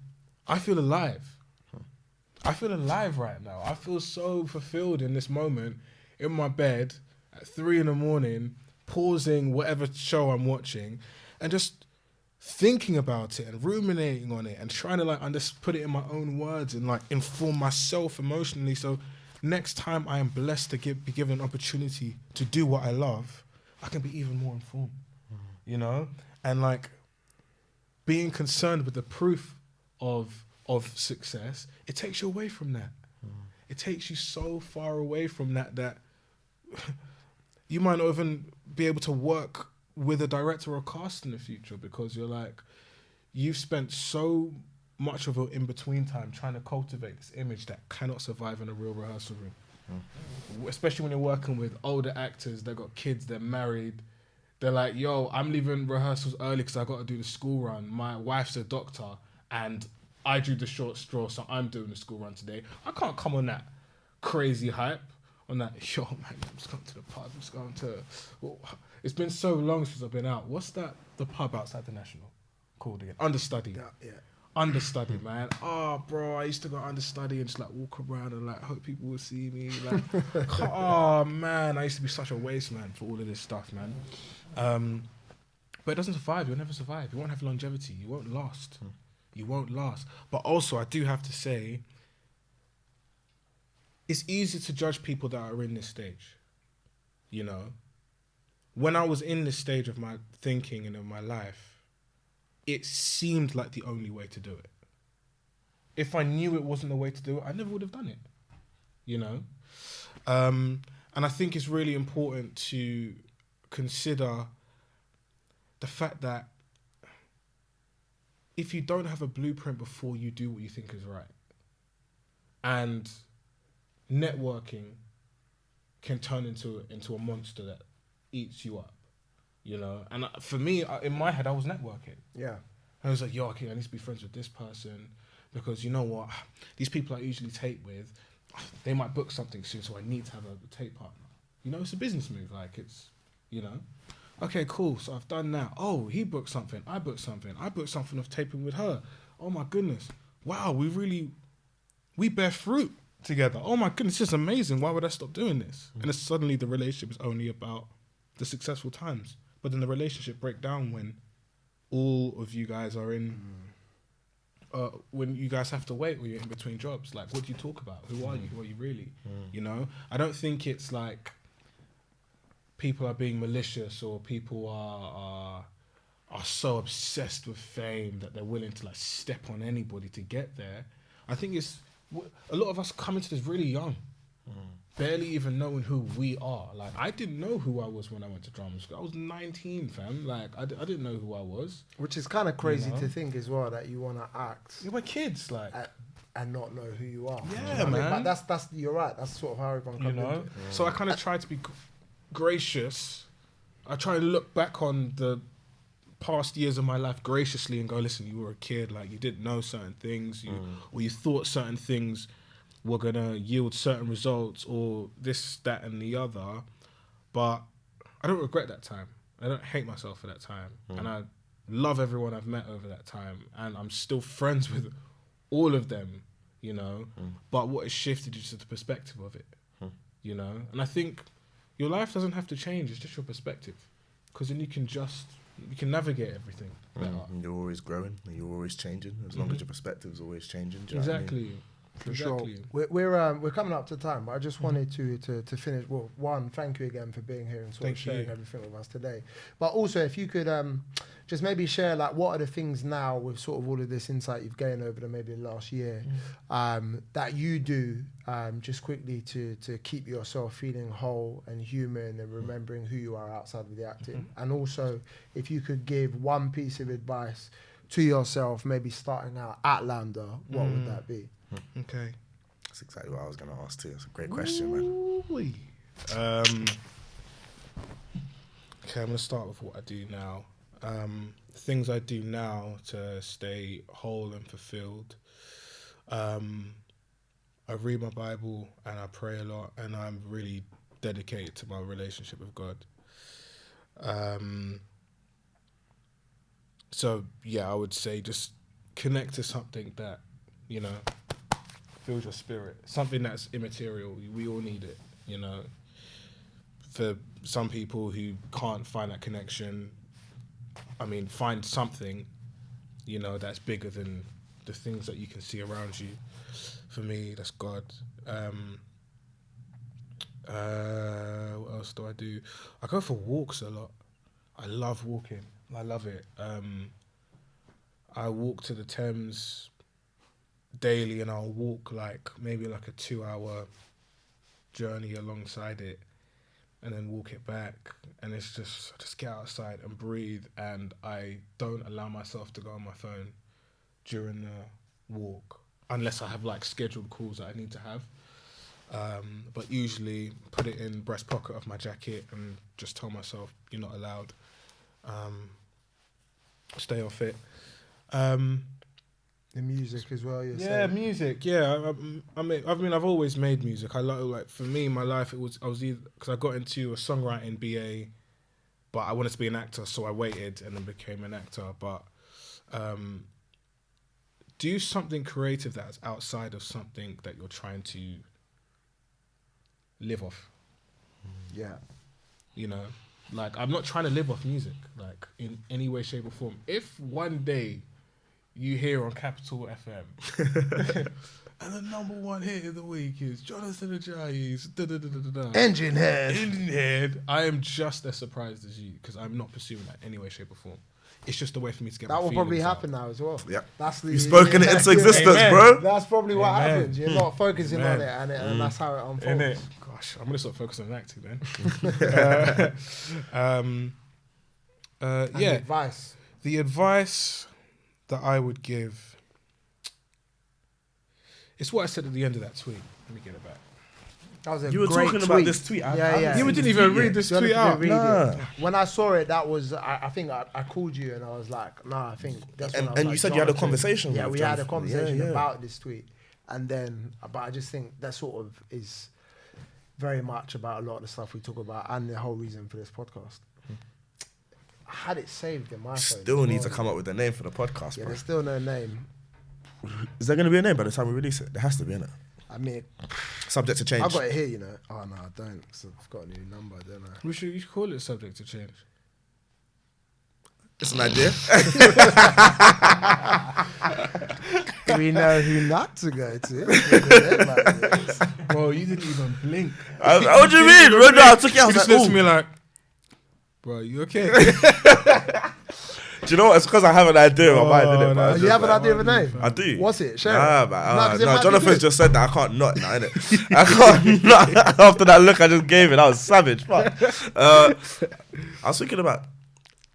I feel alive. I feel alive right now. I feel so fulfilled in this moment in my bed at 3 a.m, pausing whatever show I'm watching and just thinking about it and ruminating on it and trying to like put it in my own words and like inform myself emotionally. So next time I am blessed to be given an opportunity to do what I love, I can be even more informed, you know? And like being concerned with the proof of success, it takes you away from that. It takes you so far away from that you might not even be able to work with a director or cast in the future because you're like, you've spent so much of an in-between time trying to cultivate this image that cannot survive in a real rehearsal room. Especially when you're working with older actors, they've got kids, they're married. They're like, yo, I'm leaving rehearsals early because I got to do the school run. My wife's a doctor and I drew the short straw, so I'm doing the school run today. I can't come on that crazy hype. On that, yo, man, I'm just going to the pub. I'm just going to... Well, it's been so long since I've been out. What's that? The pub outside the National called again? Understudy. Yeah. Understudy, man. Oh, bro, I used to go understudy and just like walk around and like hope people will see me. Like, oh man, I used to be such a waste man for all of this stuff, man. But it doesn't survive. You'll never survive. You won't have longevity. You won't last. You won't last. But also, I do have to say, it's easy to judge people that are in this stage, you know? When I was in this stage of my thinking and of my life, it seemed like the only way to do it. If I knew it wasn't the way to do it, I never would have done it, you know? And I think it's really important to consider the fact that if you don't have a blueprint before you do what you think is right, and networking can turn into a monster that eats you up, you know? And for me, in my head, I was networking. Yeah. I was like, yo, okay, I need to be friends with this person because you know what? These people I usually tape with, they might book something soon, so I need to have a tape partner. You know, it's a business move. Like, it's, you know? Okay, cool. So I've done that. Oh, he booked something. I booked something. I booked something of taping with her. Oh, my goodness. Wow, we bear fruit together. Oh my goodness, this is amazing. Why would I stop doing this? And then suddenly the relationship is only about the successful times. But then the relationship break down when all of you guys are in, when you guys have to wait or you're in between jobs. Like, what do you talk about? Who are you? Who are you really? You know? I don't think it's like people are being malicious or people are so obsessed with fame that they're willing to like step on anybody to get there. I think it's a lot of us come into this really young, barely even knowing who we are. Like, I didn't know who I was when I went to drama school. I was 19, fam. Like, I didn't know who I was. Which is kind of crazy to think as well, that you want to act. We're kids, like. And not know who you are. Yeah, you know man. I mean? But that's you're right. That's sort of how everyone comes into it. So I kind of try to be gracious. I try to look back on the past years of my life graciously and go, listen, you were a kid, like you didn't know certain things, or you thought certain things were gonna yield certain results, or this, that, and the other. But I don't regret that time. I don't hate myself for that time, and I love everyone I've met over that time, and I'm still friends with all of them, you know. But what has shifted is just the perspective of it, you know. And I think your life doesn't have to change; it's just your perspective, because then you can navigate everything better. You're always growing and you're always changing as long as your perspective's always changing. Do you know what I mean? Exactly. For Exactly. sure. We're coming up to time, but I just wanted to finish. Well, one, thank you again for being here and sort of sharing everything with us today. But also, if you could just maybe share, like, what are the things now with sort of all of this insight you've gained over the last year that you do just quickly to keep yourself feeling whole and human and remembering who you are outside of the acting. And also, if you could give one piece of advice to yourself, maybe starting out at Lambda, what would that be? Okay. That's exactly what I was going to ask too. It's a great question, man. Okay, I'm going to start with what I do now. Things I do now to stay whole and fulfilled. I read my Bible and I pray a lot, and I'm really dedicated to my relationship with God. So yeah, I would say just connect to something that, you know, fills your spirit. Something that's immaterial. We all need it, you know. For some people who can't find that connection, I mean, find something, you know, that's bigger than the things that you can see around you. For me, that's God. What else do? I go for walks a lot. I love walking. I love it. I walk to the Thames daily, and I'll walk maybe a 2-hour journey alongside it, and then walk it back. And it's just, I just get outside and breathe, and I don't allow myself to go on my phone during the walk unless I have scheduled calls that I need to have. But usually put it in breast pocket of my jacket and just tell myself you're not allowed. Stay off it. The music as well, you're Yeah, saying? music. Yeah, I mean, I've always made music. I for me, my life, I was either, because I got into a songwriting BA, but I wanted to be an actor, so I waited and then became an actor. But do something creative that's outside of something that you're trying to live off. Yeah. You know, I'm not trying to live off music, in any way, shape or form. If one day you hear on Capital FM and the number one hit of the week is Jonathan Ajayi's Engine Head. Engine Head, I am just as surprised as you, because I'm not pursuing that in any way, shape or form. It's just a way for me to get That my will probably feelings happen out. now as well. Yeah. That's the, You've spoken it into existence, Amen. bro. That's probably what Amen. happens. You're not focusing on Amen. it, and that's how it unfolds. Innit? Gosh, I'm going to start focusing on acting then. And Yeah. advice. The advice that I would give, it's what I said at the end of that tweet. Let me get it back. That was a You were great talking tweet. about this tweet. Yeah. You didn't even read this Jonathan tweet out. didn't read it. Nah. When I saw it, that was, I think I called you and I was like, nah, I think that's when I was And like, you said you had a Jonathan. conversation Yeah, with we had a Jonathan. conversation Yeah. about this tweet. And then, but I just think that sort of is very much about a lot of the stuff we talk about and the whole reason for this podcast. I had it saved in my phone. Still as need well. to come up with a name for the podcast, Yeah, bro. there's still no name. Is there going to be a name by the time we release it? There has to be, innit? I mean, Subject to change. I've got it here, you know. Oh, no, I don't, because I've got a new number, don't I? You should call it subject to change. It's an idea. We know who not to go to. Bro, you didn't even blink. What do you mean? Bro, no, I took it. I You was just like, looked at me ooh. like, bro, you okay? Do you know what? It's because I have an idea in my mind, innit? no. But I Oh, just you have an like- idea of a name? I do. What's it? Share Nah, it. man. No, 'cause it might be Jonathan good. just said that I can't not now, innit? I can't not. After that look I just gave it, that was savage. Fuck. I was thinking about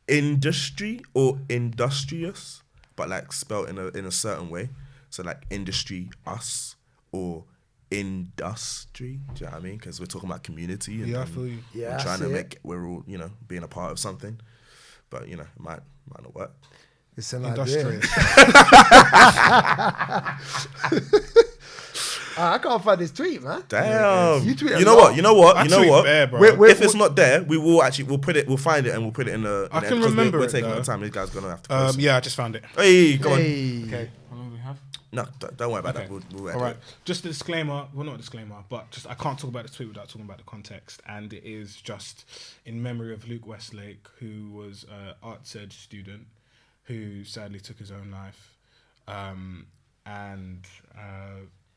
industry or industrious, but spelled in a certain way. So industry, us, or industry. Do you know what I mean? Because we're talking about community. And, Yeah, I feel you. Yeah, we're I trying to see it. make, we're all, being a part of something. But, it might not work. It's an Industrious. I can't find this tweet, man. Damn. You tweet a You know lot. what? You know what? I You know tweet what? bare, bro. If it's not there, we'll put it. We'll find it and we'll put it in the. I in can because remember we're it, taking though. our time. These guys gonna have to. Post it. Yeah, I just found it. Hey, come on. Hey. Okay. How long do we have? No, don't worry about Okay. that. We'll All right. Just a disclaimer. Well, not a disclaimer, but just I can't talk about this tweet without talking about the context. And it is just in memory of Luke Westlake, who was an arts ed student who sadly took his own life. And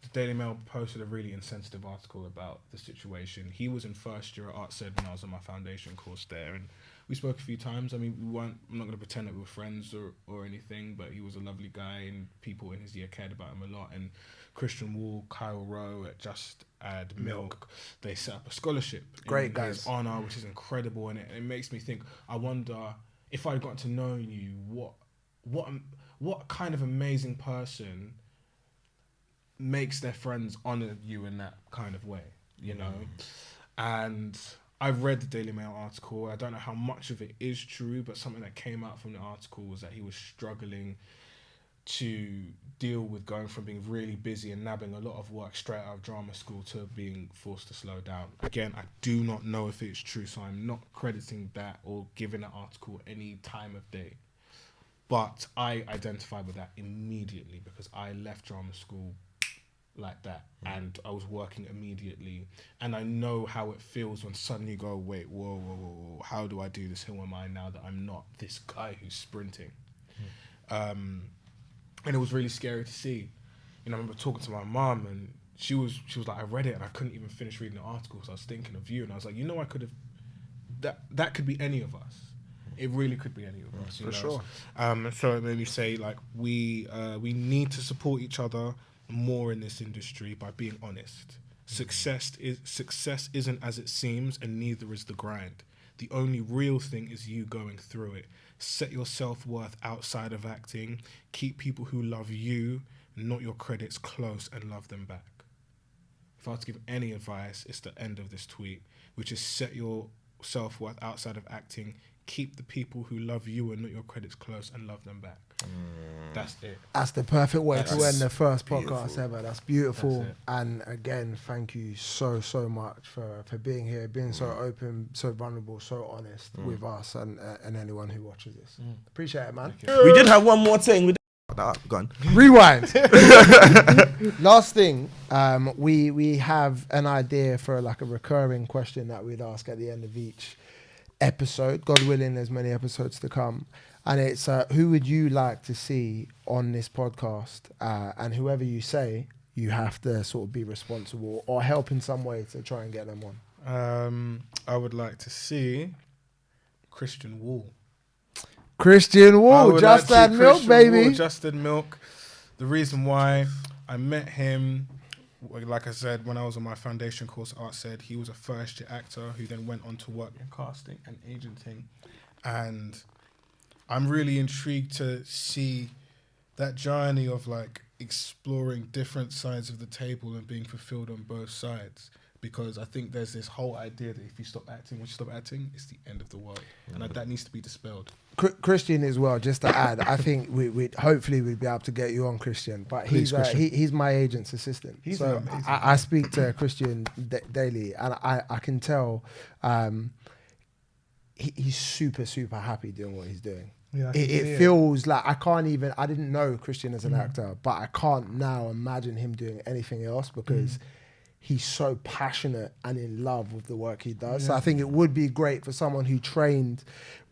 the Daily Mail posted a really insensitive article about the situation. He was in first year at Arts Ed when I was on my foundation course there, and we spoke a few times. I mean, we weren't. I'm not going to pretend that we were friends or anything, but he was a lovely guy, and people in his year cared about him a lot. And Christian Wall, Kyle Rowe at Just Add Milk, they set up a scholarship Great in guys. his honor, which is incredible, and it makes me think. I wonder if I'd gotten to know you, what kind of amazing person makes their friends honor you in that kind of way, you know? And I've read the Daily Mail article. I don't know how much of it is true, but something that came out from the article was that he was struggling to deal with going from being really busy and nabbing a lot of work straight out of drama school to being forced to slow down. Again, I do not know if it's true, so I'm not crediting that or giving that article any time of day. But I identify with that immediately because I left drama school like that, and I was working immediately, and I know how it feels when suddenly you go, wait, whoa, how do I do this? Who am I now that I'm not this guy who's sprinting? And it was really scary to see. You know, I remember talking to my mum, and she was like, I read it and I couldn't even finish reading the article because I was thinking of you, and I was like, you know, I could have that could be any of us. It really could be any of us, for sure. So it made me say, like, we need to support each other more in this industry by being honest. Success isn't as it seems, and neither is the grind. The only real thing is you going through it. Set your self-worth outside of acting. Keep people who love you, not your credits, close and love them back. If I was to give any advice, it's the end of this tweet, which is set your self-worth outside of acting. Keep the people who love you and not your credits close and love them back. That's it. That's the perfect way to end the first beautiful. podcast ever. That's beautiful. That's it. And again, thank you so much for being here, being so open, so vulnerable, so honest with us and anyone who watches this. Appreciate it, man. We did have one more thing. Gone. Rewind. Last thing, we have an idea for like a recurring question that we'd ask at the end of each episode. God willing, there's many episodes to come. And it's who would you like to see on this podcast? And whoever you say, you have to sort of be responsible or help in some way to try and get them on. I would like to see Christian Wall. Christian Wall, Just Add Milk, baby. Just Add Milk. The reason why I met him, like I said, when I was on my foundation course at Arts Ed, he was a first year actor who then went on to work in casting and agenting. And I'm really intrigued to see that journey of like exploring different sides of the table and being fulfilled on both sides. Because I think there's this whole idea that if you stop acting, once you stop acting, it's the end of the world. And that needs to be dispelled. Christian as well, just to add, I think we hopefully we'd be able to get you on, Christian. But he's my agent's assistant. So I speak to Christian daily, and I can tell he's super happy doing what he's doing. Yeah, it feels like I didn't know Christian as an actor, but I can't now imagine him doing anything else because he's so passionate and in love with the work he does. Yeah. So I think it would be great for someone who trained.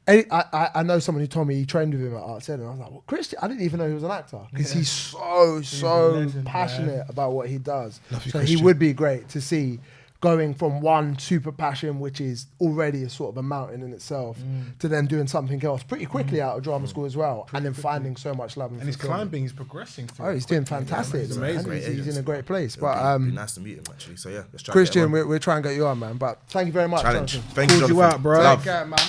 I know someone who told me he trained with him at Arts Ed, and I was like, well, Christian, I didn't even know he was an actor because he's so legend, passionate about what he does. So he would be great to see going from one super passion, which is already a sort of a mountain in itself, to then doing something else pretty quickly out of drama school as well, and then finding so much love. And he's climbing, he's progressing. Oh, he's doing fantastic. He's amazing. He's in a great place. But be nice to meet him actually. So yeah, let's try. Christian, we're trying to get you on, man. But thank you very much. Challenge. Jonathan. Thank you, Jonathan. You out, bro. Take care, man.